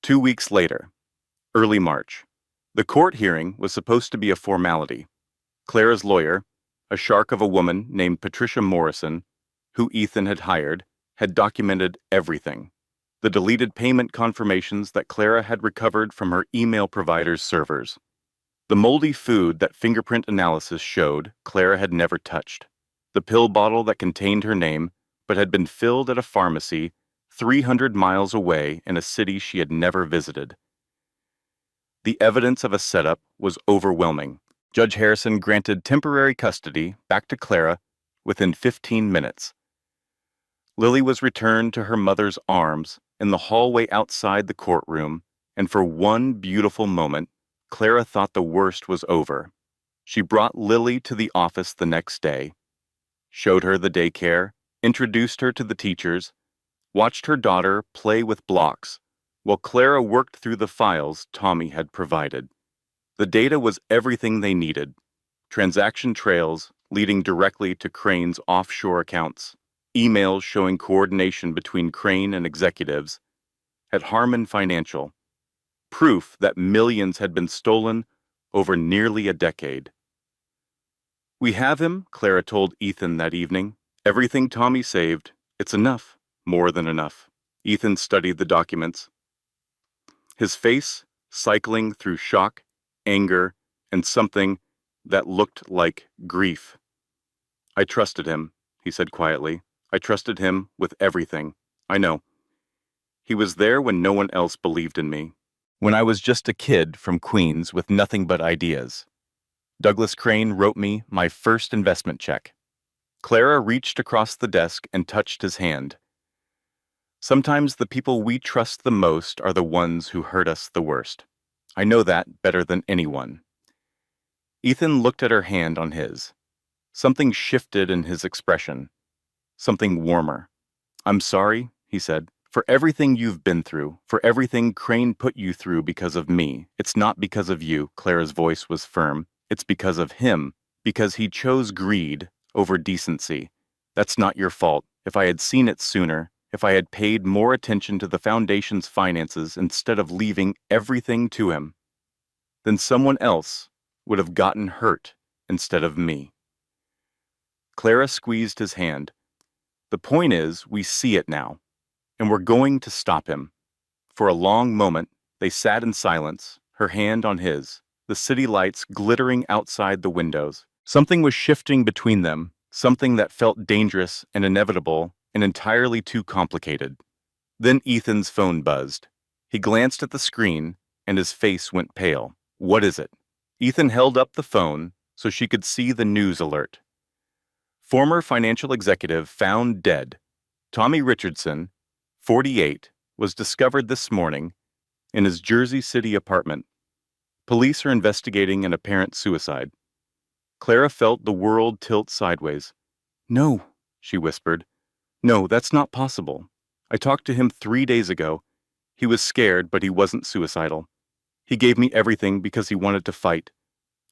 2 weeks later, early March. The court hearing was supposed to be a formality. Clara's lawyer, a shark of a woman named Patricia Morrison, who Ethan had hired, had documented everything. The deleted payment confirmations that Clara had recovered from her email provider's servers. The moldy food that fingerprint analysis showed Clara had never touched. The pill bottle that contained her name but had been filled at a pharmacy 300 miles away in a city she had never visited. The evidence of a setup was overwhelming. Judge Harrison granted temporary custody back to Clara within 15 minutes. Lily was returned to her mother's arms in the hallway outside the courtroom, and for one beautiful moment, Clara thought the worst was over. She brought Lily to the office the next day, showed her the daycare, introduced her to the teachers, watched her daughter play with blocks, while Clara worked through the files Tommy had provided. The data was everything they needed. Transaction trails leading directly to Crane's offshore accounts, emails showing coordination between Crane and executives at Harmon Financial, proof that millions had been stolen over nearly a decade. We have him, Clara told Ethan that evening. Everything Tommy saved, it's enough, more than enough. Ethan studied the documents, his face cycling through shock, anger, and something that looked like grief. I trusted him, he said quietly. I trusted him with everything. I know. He was there when no one else believed in me. When I was just a kid from Queens with nothing but ideas. Douglas Crane wrote me my first investment check. Clara reached across the desk and touched his hand. Sometimes the people we trust the most are the ones who hurt us the worst. I know that better than anyone. Ethan looked at her hand on his. Something shifted in his expression. Something warmer. I'm sorry, he said, for everything you've been through, for everything Crane put you through because of me. It's not because of you, Clara's voice was firm. It's because of him, because he chose greed over decency. That's not your fault. If I had seen it sooner, if I had paid more attention to the foundation's finances instead of leaving everything to him, then someone else would have gotten hurt instead of me. Clara squeezed his hand. The point is, we see it now, and we're going to stop him. For a long moment, they sat in silence, her hand on his, the city lights glittering outside the windows. Something was shifting between them, something that felt dangerous and inevitable and entirely too complicated. Then Ethan's phone buzzed. He glanced at the screen, and his face went pale. What is it? Ethan held up the phone so she could see the news alert. Former financial executive found dead. Tommy Richardson, 48, was discovered this morning in his Jersey City apartment. Police are investigating an apparent suicide. Clara felt the world tilt sideways. No, she whispered. No, that's not possible. I talked to him 3 days ago. He was scared, but he wasn't suicidal. He gave me everything because he wanted to fight.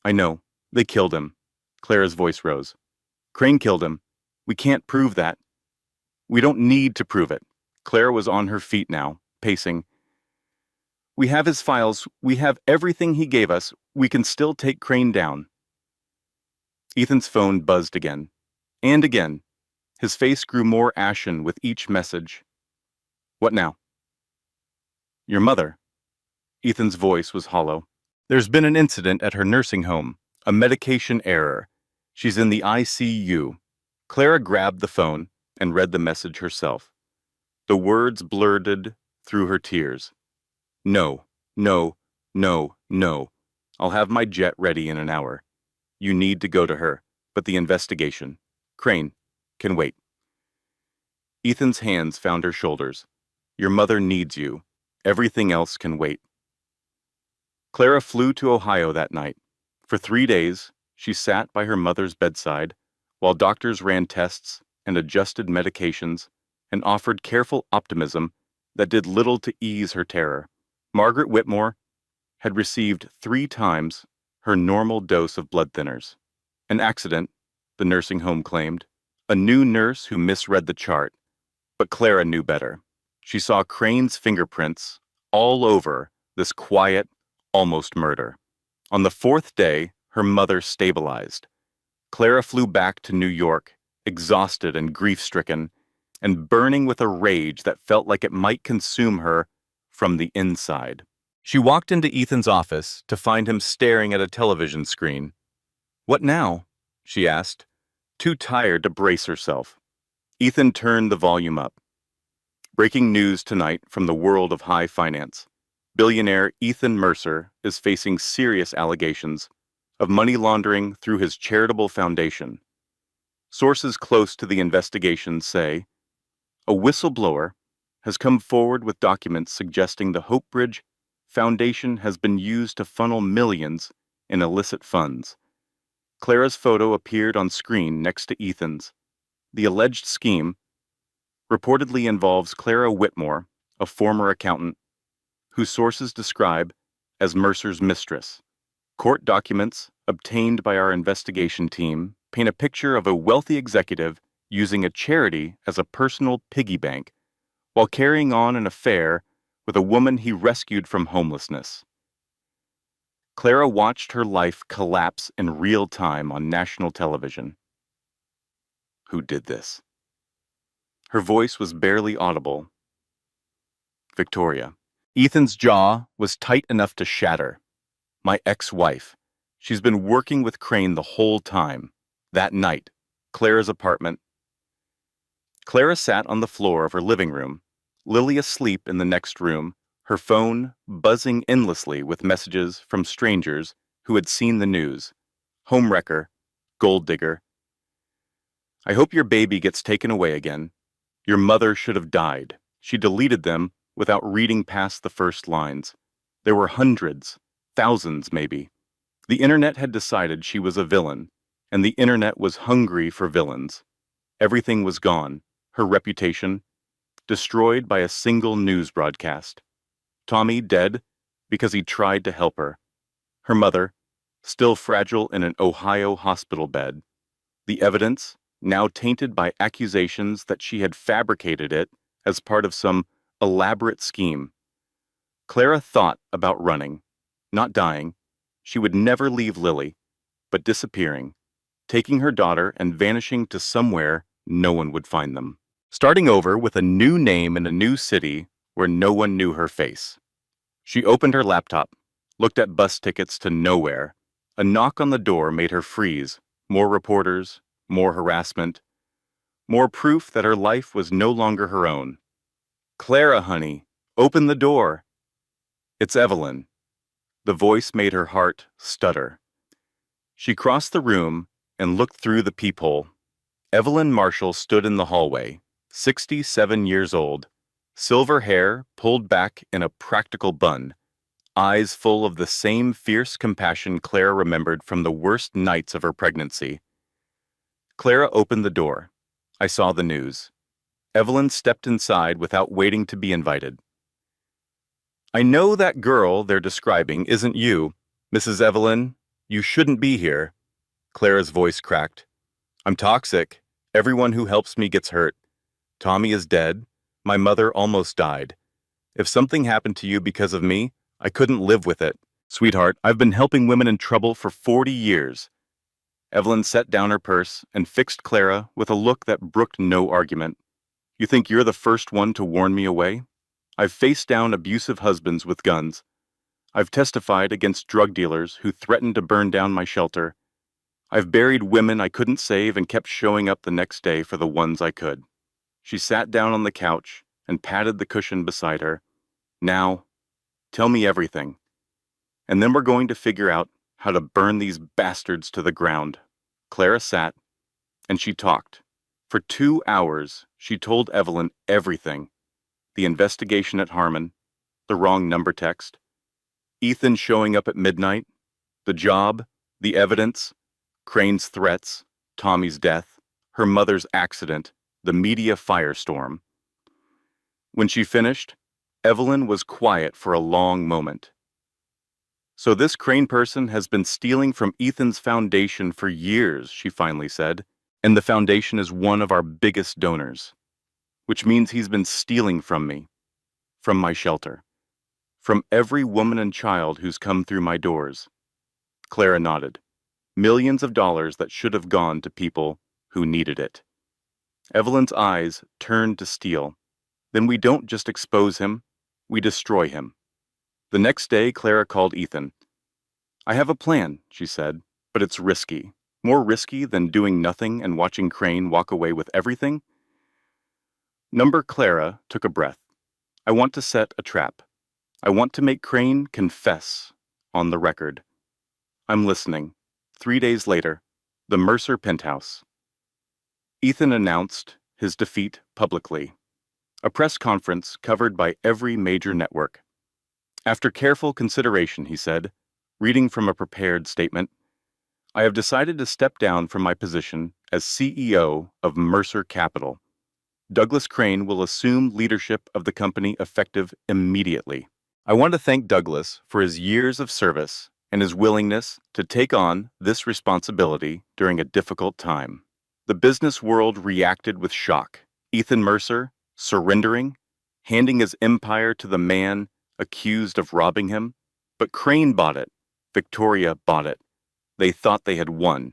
I know. They killed him. Clara's voice rose. Crane killed him. We can't prove that. We don't need to prove it. Clara was on her feet now, pacing. We have his files. We have everything he gave us. We can still take Crane down. Ethan's phone buzzed again. And again. His face grew more ashen with each message. What now? Your mother. Ethan's voice was hollow. There's been an incident at her nursing home. A medication error. She's in the ICU. Clara grabbed the phone. and read the message herself. The words blurted through her tears. No, no, no, no. I'll have my jet ready in an hour. You need to go to her, but the investigation, Crane, can wait. Ethan's hands found her shoulders. Your mother needs you. Everything else can wait. Clara flew to Ohio that night. For 3 days, she sat by her mother's bedside while doctors ran tests and adjusted medications and offered careful optimism that did little to ease her terror. Margaret Whitmore had received 3 times her normal dose of blood thinners. An accident, the nursing home claimed, a new nurse who misread the chart, but Clara knew better. She saw Crane's fingerprints all over this quiet, almost murder. On the 4th day, her mother stabilized. Clara flew back to New York, exhausted and grief-stricken, and burning with a rage that felt like it might consume her from the inside. She walked into Ethan's office to find him staring at a television screen. "What now?" she asked, too tired to brace herself. Ethan turned the volume up. Breaking news tonight from the world of high finance. Billionaire Ethan Mercer is facing serious allegations of money laundering through his charitable foundation. Sources close to the investigation say a whistleblower has come forward with documents suggesting the Hope Bridge Foundation has been used to funnel millions in illicit funds. Clara's photo appeared on screen next to Ethan's. The alleged scheme reportedly involves Clara Whitmore, a former accountant, whose sources describe as Mercer's mistress. Court documents obtained by our investigation team paint a picture of a wealthy executive using a charity as a personal piggy bank while carrying on an affair with a woman he rescued from homelessness. Clara watched her life collapse in real time on national television. Who did this? Her voice was barely audible. Victoria. Ethan's jaw was tight enough to shatter. My ex-wife. She's been working with Crane the whole time. That night, Clara's apartment. Clara sat on the floor of her living room, Lily asleep in the next room, her phone buzzing endlessly with messages from strangers who had seen the news. Homewrecker, gold digger. I hope your baby gets taken away again. Your mother should have died. She deleted them without reading past the first lines. There were hundreds, thousands maybe. The internet had decided she was a villain, and the internet was hungry for villains. Everything was gone, her reputation, destroyed by a single news broadcast. Tommy dead because he tried to help her. Her mother, still fragile in an Ohio hospital bed. The evidence, now tainted by accusations that she had fabricated it as part of some elaborate scheme. Clara thought about running, not dying. She would never leave Lily, but disappearing, taking her daughter and vanishing to somewhere no one would find them. Starting over with a new name in a new city where no one knew her face. She opened her laptop, looked at bus tickets to nowhere. A knock on the door made her freeze. More reporters, more harassment, more proof that her life was no longer her own. Clara, honey, open the door. It's Evelyn. The voice made her heart stutter. She crossed the room and looked through the peephole. Evelyn Marshall stood in the hallway, 67 years old, silver hair pulled back in a practical bun, eyes full of the same fierce compassion Clara remembered from the worst nights of her pregnancy. Clara opened the door. I saw the news. Evelyn stepped inside without waiting to be invited. I know that girl they're describing isn't you. Mrs. Evelyn, you shouldn't be here. Clara's voice cracked. I'm toxic. Everyone who helps me gets hurt. Tommy is dead. My mother almost died. If something happened to you because of me, I couldn't live with it. Sweetheart, I've been helping women in trouble for 40 years. Evelyn set down her purse and fixed Clara with a look that brooked no argument. You think you're the first one to warn me away? I've faced down abusive husbands with guns. I've testified against drug dealers who threatened to burn down my shelter. I've buried women I couldn't save and kept showing up the next day for the ones I could. She sat down on the couch and patted the cushion beside her. Now, tell me everything. And then we're going to figure out how to burn these bastards to the ground. Clara sat, and she talked. For 2 hours, she told Evelyn everything. The investigation at Harmon, the wrong number text, Ethan showing up at midnight, the job, the evidence, Crane's threats, Tommy's death, her mother's accident, the media firestorm. When she finished, Evelyn was quiet for a long moment. So this Crane person has been stealing from Ethan's foundation for years, she finally said, and the foundation is one of our biggest donors, which means he's been stealing from me, from my shelter, from every woman and child who's come through my doors. Clara nodded. Millions of dollars that should have gone to people who needed it. Evelyn's eyes turned to steel. Then we don't just expose him, we destroy him. The next day, Clara called Ethan. I have a plan, she said, but it's risky. More risky than doing nothing and watching Crane walk away with everything. Number Clara took a breath. I want to set a trap. I want to make Crane confess on the record. I'm listening. 3 days later, the Mercer penthouse. Ethan announced his defeat publicly. A press conference covered by every major network. After careful consideration, he said, reading from a prepared statement, I have decided to step down from my position as CEO of Mercer Capital. Douglas Crane will assume leadership of the company effective immediately. I want to thank Douglas for his years of service and his willingness to take on this responsibility during a difficult time. The business world reacted with shock. Ethan Mercer surrendering, handing his empire to the man accused of robbing him. But Crane bought it. Victoria bought it. They thought they had won.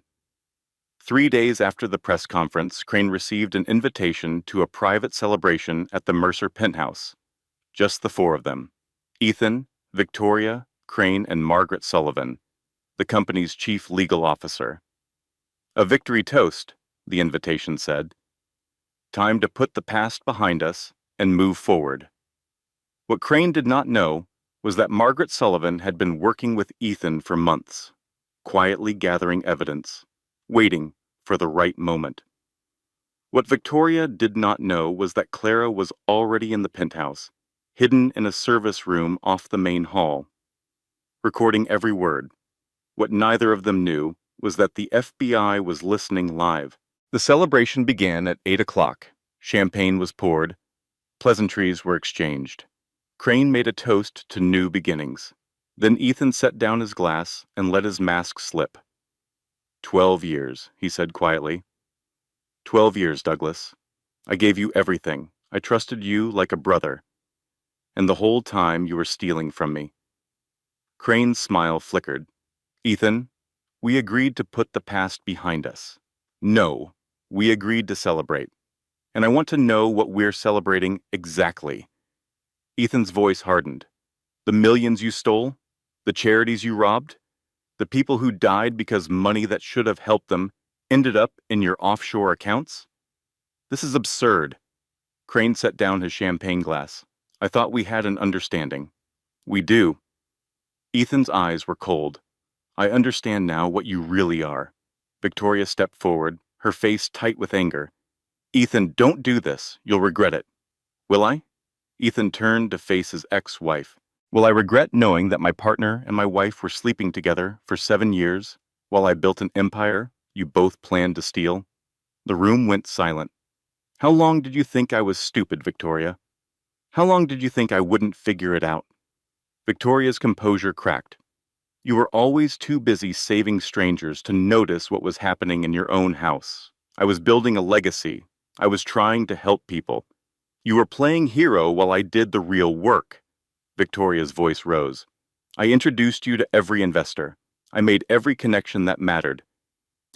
3 days after the press conference, Crane received an invitation to a private celebration at the Mercer penthouse. Just the 4 of them. Ethan, Victoria, Crane, and Margaret Sullivan, the company's chief legal officer. A victory toast, the invitation said. Time to put the past behind us and move forward. What Crane did not know was that Margaret Sullivan had been working with Ethan for months, quietly gathering evidence, waiting for the right moment. What Victoria did not know was that Clara was already in the penthouse, hidden in a service room off the main hall, recording every word. What neither of them knew was that the FBI was listening live. The celebration began at 8 o'clock. Champagne was poured. Pleasantries were exchanged. Crane made a toast to new beginnings. Then Ethan set down his glass and let his mask slip. 12 years, he said quietly. 12 years, Douglas. I gave you everything. I trusted you like a brother. And the whole time you were stealing from me. Crane's smile flickered. Ethan, we agreed to put the past behind us. No, we agreed to celebrate. And I want to know what we're celebrating exactly. Ethan's voice hardened. The millions you stole? The charities you robbed? The people who died because money that should have helped them ended up in your offshore accounts? This is absurd. Crane set down his champagne glass. I thought we had an understanding. We do. Ethan's eyes were cold. I understand now what you really are. Victoria stepped forward, her face tight with anger. Ethan, don't do this. You'll regret it. Will I? Ethan turned to face his ex-wife. Will I regret knowing that my partner and my wife were sleeping together for 7 years while I built an empire you both planned to steal? The room went silent. How long did you think I was stupid, Victoria? How long did you think I wouldn't figure it out? Victoria's composure cracked. You were always too busy saving strangers to notice what was happening in your own house. I was building a legacy. I was trying to help people. You were playing hero while I did the real work. Victoria's voice rose. I introduced you to every investor. I made every connection that mattered.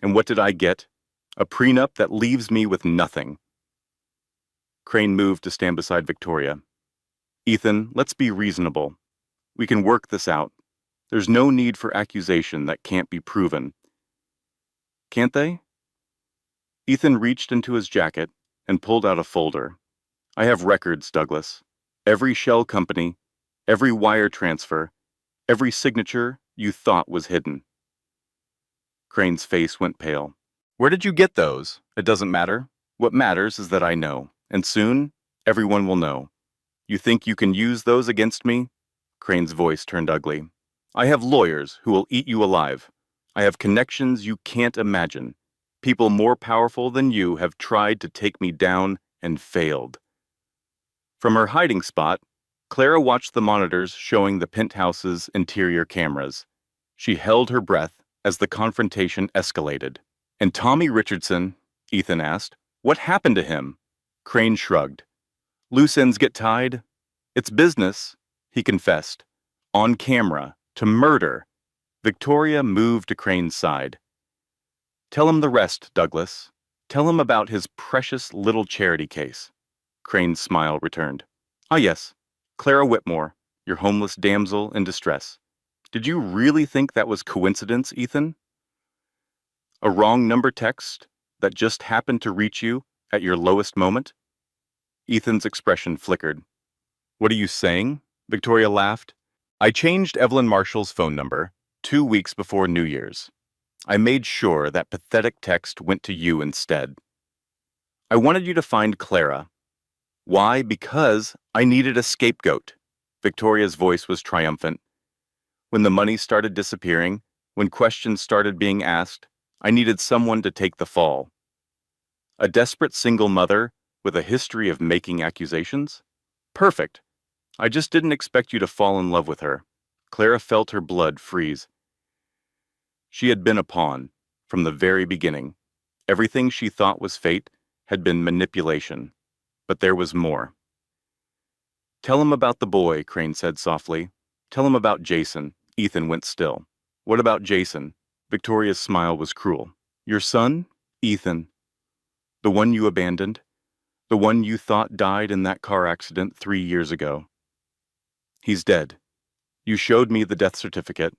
And what did I get? A prenup that leaves me with nothing. Crane moved to stand beside Victoria. Ethan, let's be reasonable. We can work this out. There's no need for accusation that can't be proven. Can't they? Ethan reached into his jacket and pulled out a folder. I have records, Douglas. Every shell company, every wire transfer, every signature you thought was hidden. Crane's face went pale. Where did you get those? It doesn't matter. What matters is that I know, and soon, everyone will know. You think you can use those against me? Crane's voice turned ugly. I have lawyers who will eat you alive. I have connections you can't imagine. People more powerful than you have tried to take me down and failed. From her hiding spot, Clara watched the monitors showing the penthouse's interior cameras. She held her breath as the confrontation escalated. And Tommy Richardson, Ethan asked, what happened to him? Crane shrugged. Loose ends get tied. It's business, he confessed. On camera, to murder. Victoria moved to Crane's side. Tell him the rest, Douglas. Tell him about his precious little charity case. Crane's smile returned. Ah yes, Clara Whitmore, your homeless damsel in distress. Did you really think that was coincidence, Ethan? A wrong number text that just happened to reach you at your lowest moment? Ethan's expression flickered. What are you saying? Victoria laughed. I changed Evelyn Marshall's phone number 2 weeks before New Year's. I made sure that pathetic text went to you instead. I wanted you to find Clara. Why? Because I needed a scapegoat. Victoria's voice was triumphant. When the money started disappearing, when questions started being asked, I needed someone to take the fall. A desperate single mother with a history of making accusations? Perfect. I just didn't expect you to fall in love with her. Clara felt her blood freeze. She had been a pawn from the very beginning. Everything she thought was fate had been manipulation. But there was more. Tell him about the boy, Crane said softly. Tell him about Jason. Ethan went still. What about Jason? Victoria's smile was cruel. Your son? Ethan. The one you abandoned? The one you thought died in that car accident 3 years ago? He's dead. You showed me the death certificate.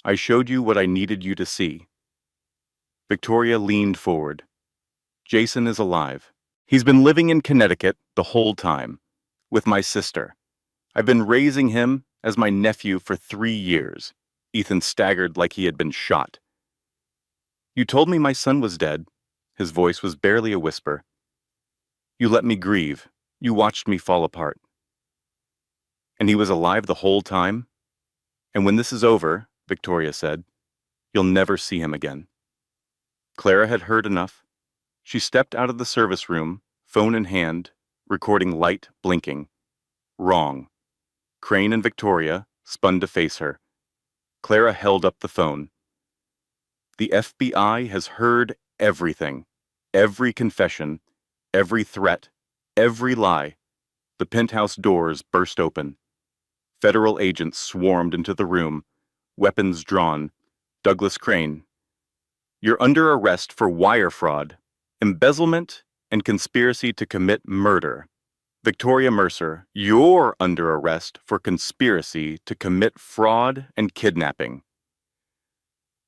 I showed you what I needed you to see. Victoria leaned forward. Jason is alive. He's been living in Connecticut the whole time, with my sister. I've been raising him as my nephew for 3 years. Ethan staggered like he had been shot. You told me my son was dead. His voice was barely a whisper. You let me grieve. You watched me fall apart. And he was alive the whole time? And when this is over, Victoria said, you'll never see him again. Clara had heard enough. She stepped out of the service room, phone in hand, recording light blinking. Wrong. Crane and Victoria spun to face her. Clara held up the phone. The FBI has heard everything. Every confession, every threat, every lie. The penthouse doors burst open. Federal agents swarmed into the room, weapons drawn. Douglas Crane, you're under arrest for wire fraud, embezzlement, and conspiracy to commit murder. Victoria Mercer, you're under arrest for conspiracy to commit fraud and kidnapping.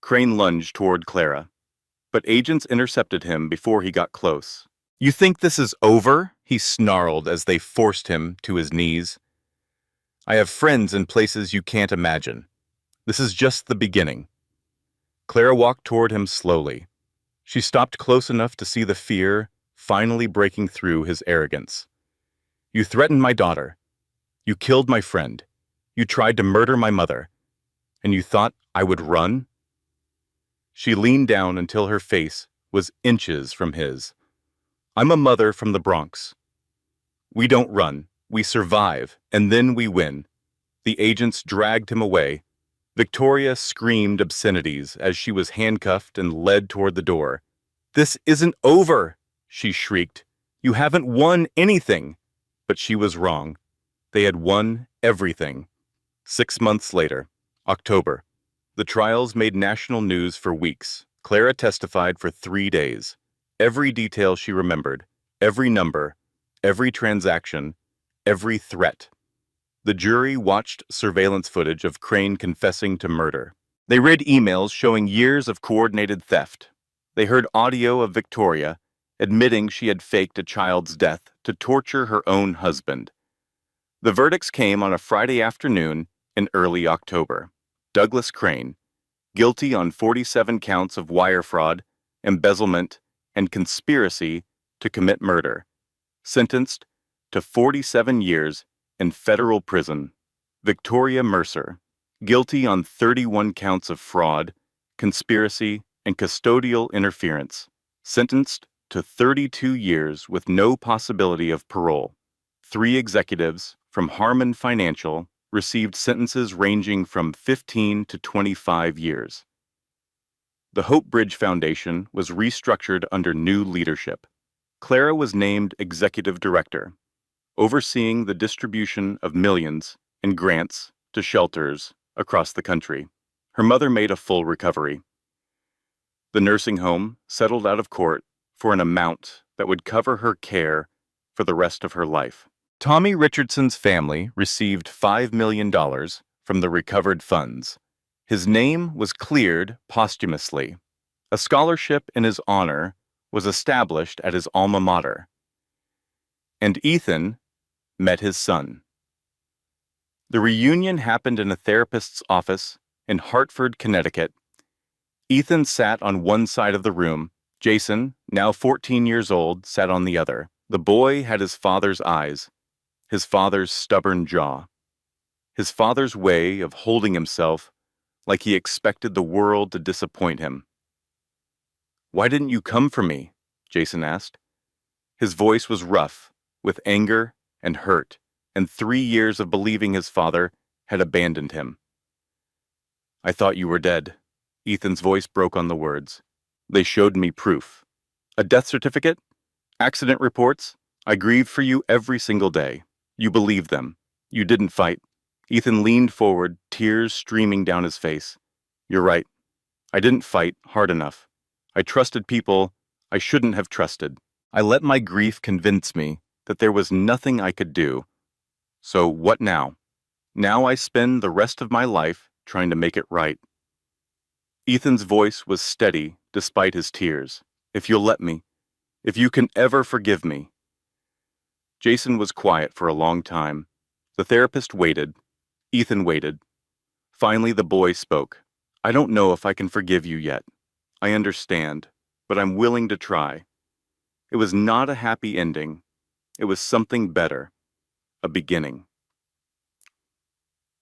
Crane lunged toward Clara, but agents intercepted him before he got close. You think this is over? He snarled as they forced him to his knees. I have friends in places you can't imagine. This is just the beginning. Clara walked toward him slowly. She stopped close enough to see the fear finally breaking through his arrogance. You threatened my daughter. You killed my friend. You tried to murder my mother. And you thought I would run? She leaned down until her face was inches from his. I'm a mother from the Bronx. We don't run. We survive, and then we win. The agents dragged him away. Victoria screamed obscenities as she was handcuffed and led toward the door. This isn't over, she shrieked. You haven't won anything. But she was wrong. They had won everything. 6 months later, October. The trials made national news for weeks. Clara testified for 3 days. Every detail she remembered, every number, every transaction, every threat. The jury watched surveillance footage of Crane confessing to murder. They read emails showing years of coordinated theft. They heard audio of Victoria admitting she had faked a child's death to torture her own husband. The verdicts came on a Friday afternoon in early October. Douglas Crane, guilty on 47 counts of wire fraud, embezzlement, and conspiracy to commit murder, sentenced to 47 years in federal prison. Victoria Mercer, guilty on 31 counts of fraud, conspiracy, and custodial interference, sentenced to 32 years with no possibility of parole. 3 executives from Harmon Financial received sentences ranging from 15 to 25 years. The Hope Bridge Foundation was restructured under new leadership. Clara was named executive director, overseeing the distribution of millions in grants to shelters across the country. Her mother made a full recovery. The nursing home settled out of court for an amount that would cover her care for the rest of her life. Tommy Richardson's family received $5 million from the recovered funds. His name was cleared posthumously. A scholarship in his honor was established at his alma mater. And Ethan met his son. The reunion happened in a therapist's office in Hartford, Connecticut. Ethan sat on one side of the room. Jason, now 14 years old, sat on the other. The boy had his father's eyes, his father's stubborn jaw, his father's way of holding himself like he expected the world to disappoint him. "Why didn't you come for me?" Jason asked. His voice was rough, with anger and hurt, and 3 years of believing his father had abandoned him. "I thought you were dead." Ethan's voice broke on the words. "They showed me proof. A death certificate? Accident reports? I grieved for you every single day. You believed them. You didn't fight." Ethan leaned forward, tears streaming down his face. "You're right. I didn't fight hard enough. I trusted people I shouldn't have trusted. I let my grief convince me that there was nothing I could do. So what now? Now I spend the rest of my life trying to make it right." Ethan's voice was steady despite his tears. "If you'll let me, if you can ever forgive me." Jason was quiet for a long time. The therapist waited. Ethan waited. Finally, the boy spoke. "I don't know if I can forgive you yet. I understand, but I'm willing to try. It was not a happy ending. It was something better. A beginning."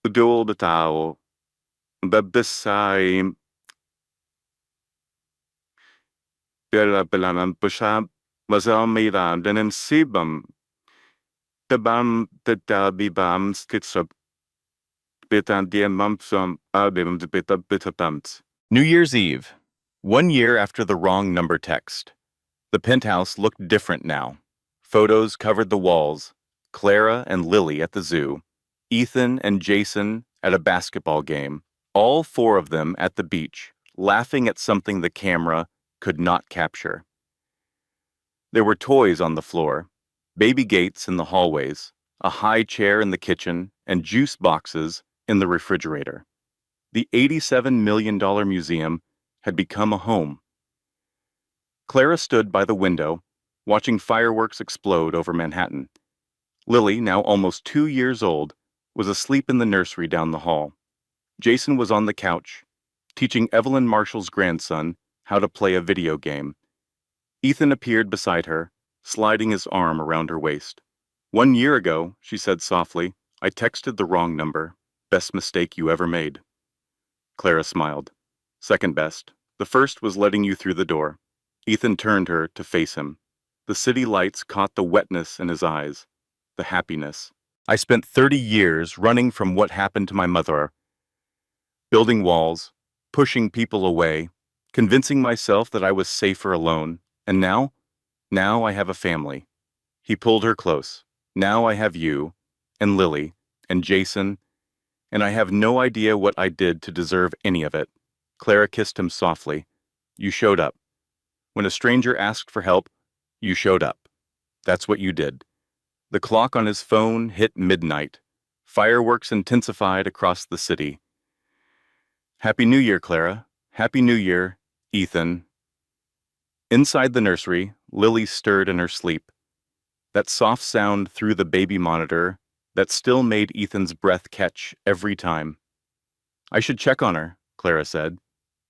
Udol the tao, babisai, bela belanam bushab, mazalmira, denem sibam, tabam tetabibam skitsab, betan diamamsum, abim betabitabamt. New Year's Eve, 1 year after the wrong number text. The penthouse looked different now. Photos covered the walls. Clara and Lily at the zoo. Ethan and Jason at a basketball game. All 4 of them at the beach, laughing at something the camera could not capture. There were toys on the floor, baby gates in the hallways, a high chair in the kitchen, and juice boxes in the refrigerator. The $87 million museum had become a home. Clara stood by the window, watching fireworks explode over Manhattan. Lily, now almost 2 years old, was asleep in the nursery down the hall. Jason was on the couch, teaching Evelyn Marshall's grandson how to play a video game. Ethan appeared beside her, sliding his arm around her waist. "1 year ago," she said softly, "I texted the wrong number. Best mistake you ever made." Clara smiled. "Second best. The first was letting you through the door." Ethan turned her to face him. The city lights caught the wetness in his eyes, the happiness. "I spent 30 years running from what happened to my mother, building walls, pushing people away, convincing myself that I was safer alone. And now I have a family." He pulled her close. "Now I have you, and Lily, and Jason, and I have no idea what I did to deserve any of it." Clara kissed him softly. "You showed up. When a stranger asked for help, you showed up. That's what you did." The clock on his phone hit midnight. Fireworks intensified across the city. "Happy New Year, Clara. Happy New Year, Ethan." Inside the nursery, Lily stirred in her sleep. That soft sound through the baby monitor that still made Ethan's breath catch every time. I should check on her, Clara said.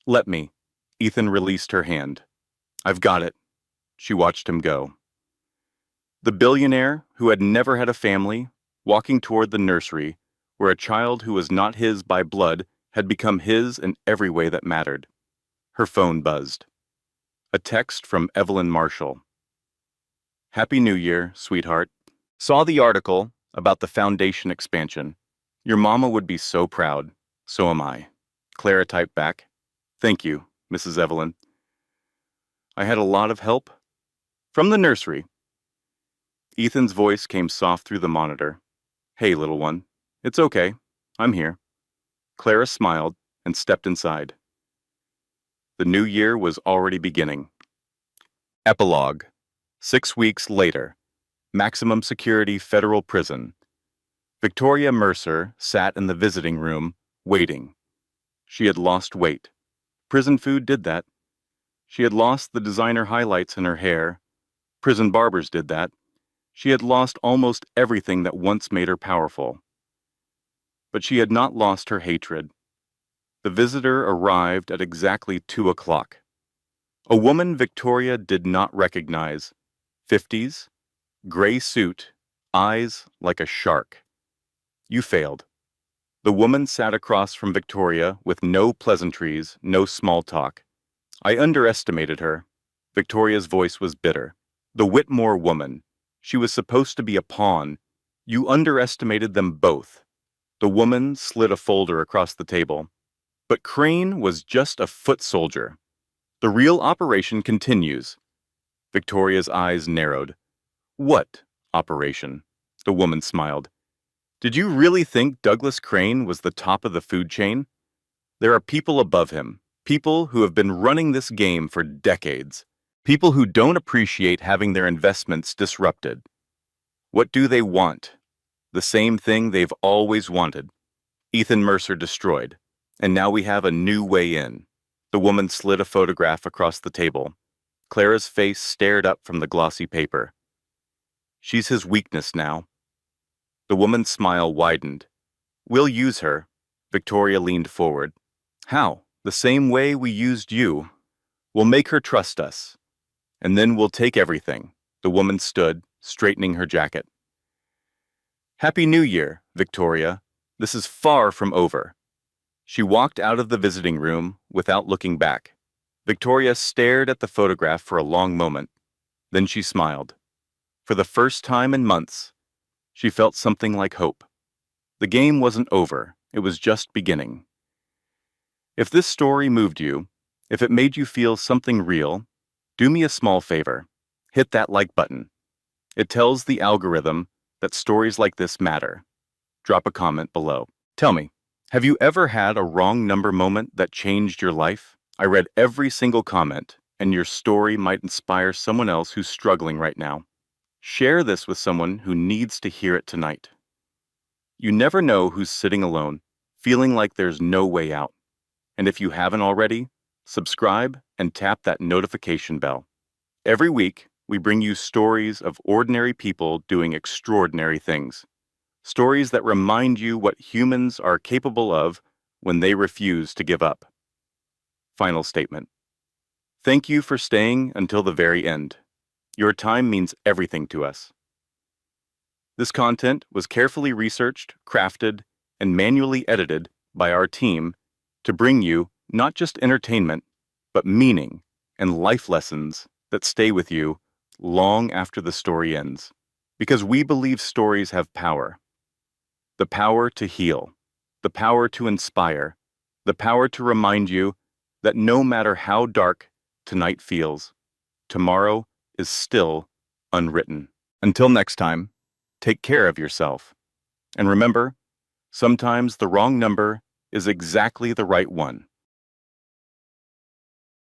Let me. Ethan released her hand. I've got it. She watched him go. The billionaire, who had never had a family, walking toward the nursery, where a child who was not his by blood had become his in every way that mattered. Her phone buzzed. A text from Evelyn Marshall. Happy New Year, sweetheart. Saw the article about the foundation expansion. Your mama would be so proud. So am I. Clara typed back. Thank you, Mrs. Evelyn. I had a lot of help. From the nursery. Ethan's voice came soft through the monitor. Hey, little one. It's okay. I'm here. Clara smiled and stepped inside. The new year was already beginning. Epilogue. 6 weeks later. Maximum security federal prison. Victoria Mercer sat in the visiting room, waiting. She had lost weight. Prison food did that. She had lost the designer highlights in her hair. Prison barbers did that. She had lost almost everything that once made her powerful. But she had not lost her hatred. The visitor arrived at exactly 2 o'clock. A woman Victoria did not recognize. 50s, gray suit, eyes like a shark. You failed. The woman sat across from Victoria with no pleasantries, no small talk. I underestimated her. Victoria's voice was bitter. The Whitmore woman. She was supposed to be a pawn. You underestimated them both. The woman slid a folder across the table. But Crane was just a foot soldier. The real operation continues. Victoria's eyes narrowed. What operation? The woman smiled. Did you really think Douglas Crane was the top of the food chain? There are people above him, people who have been running this game for decades, people who don't appreciate having their investments disrupted. What do they want? The same thing they've always wanted. Ethan Mercer destroyed, and now we have a new way in. The woman slid a photograph across the table. Clara's face stared up from the glossy paper. She's his weakness now. The woman's smile widened. We'll use her. Victoria leaned forward. How? The same way we used you. We'll make her trust us. And then we'll take everything. The woman stood, straightening her jacket. Happy New Year, Victoria. This is far from over. She walked out of the visiting room without looking back. Victoria stared at the photograph for a long moment. Then she smiled. For the first time in months, she felt something like hope. The game wasn't over. It was just beginning. If this story moved you, if it made you feel something real, do me a small favor. Hit that like button. It tells the algorithm that stories like this matter. Drop a comment below. Tell me, have you ever had a wrong number moment that changed your life? I read every single comment, and your story might inspire someone else who's struggling right now. Share this with someone who needs to hear it tonight. You never know who's sitting alone, feeling like there's no way out. And if you haven't already, subscribe and tap that notification bell. Every week, we bring you stories of ordinary people doing extraordinary things. Stories that remind you what humans are capable of when they refuse to give up. Final statement. Thank you for staying until the very end. Your time means everything to us. This content was carefully researched, crafted, and manually edited by our team to bring you not just entertainment, but meaning and life lessons that stay with you long after the story ends. Because we believe stories have power. The power to heal, the power to inspire, the power to remind you that no matter how dark tonight feels, tomorrow is still unwritten. Until next time, take care of yourself. And remember, sometimes the wrong number is exactly the right one.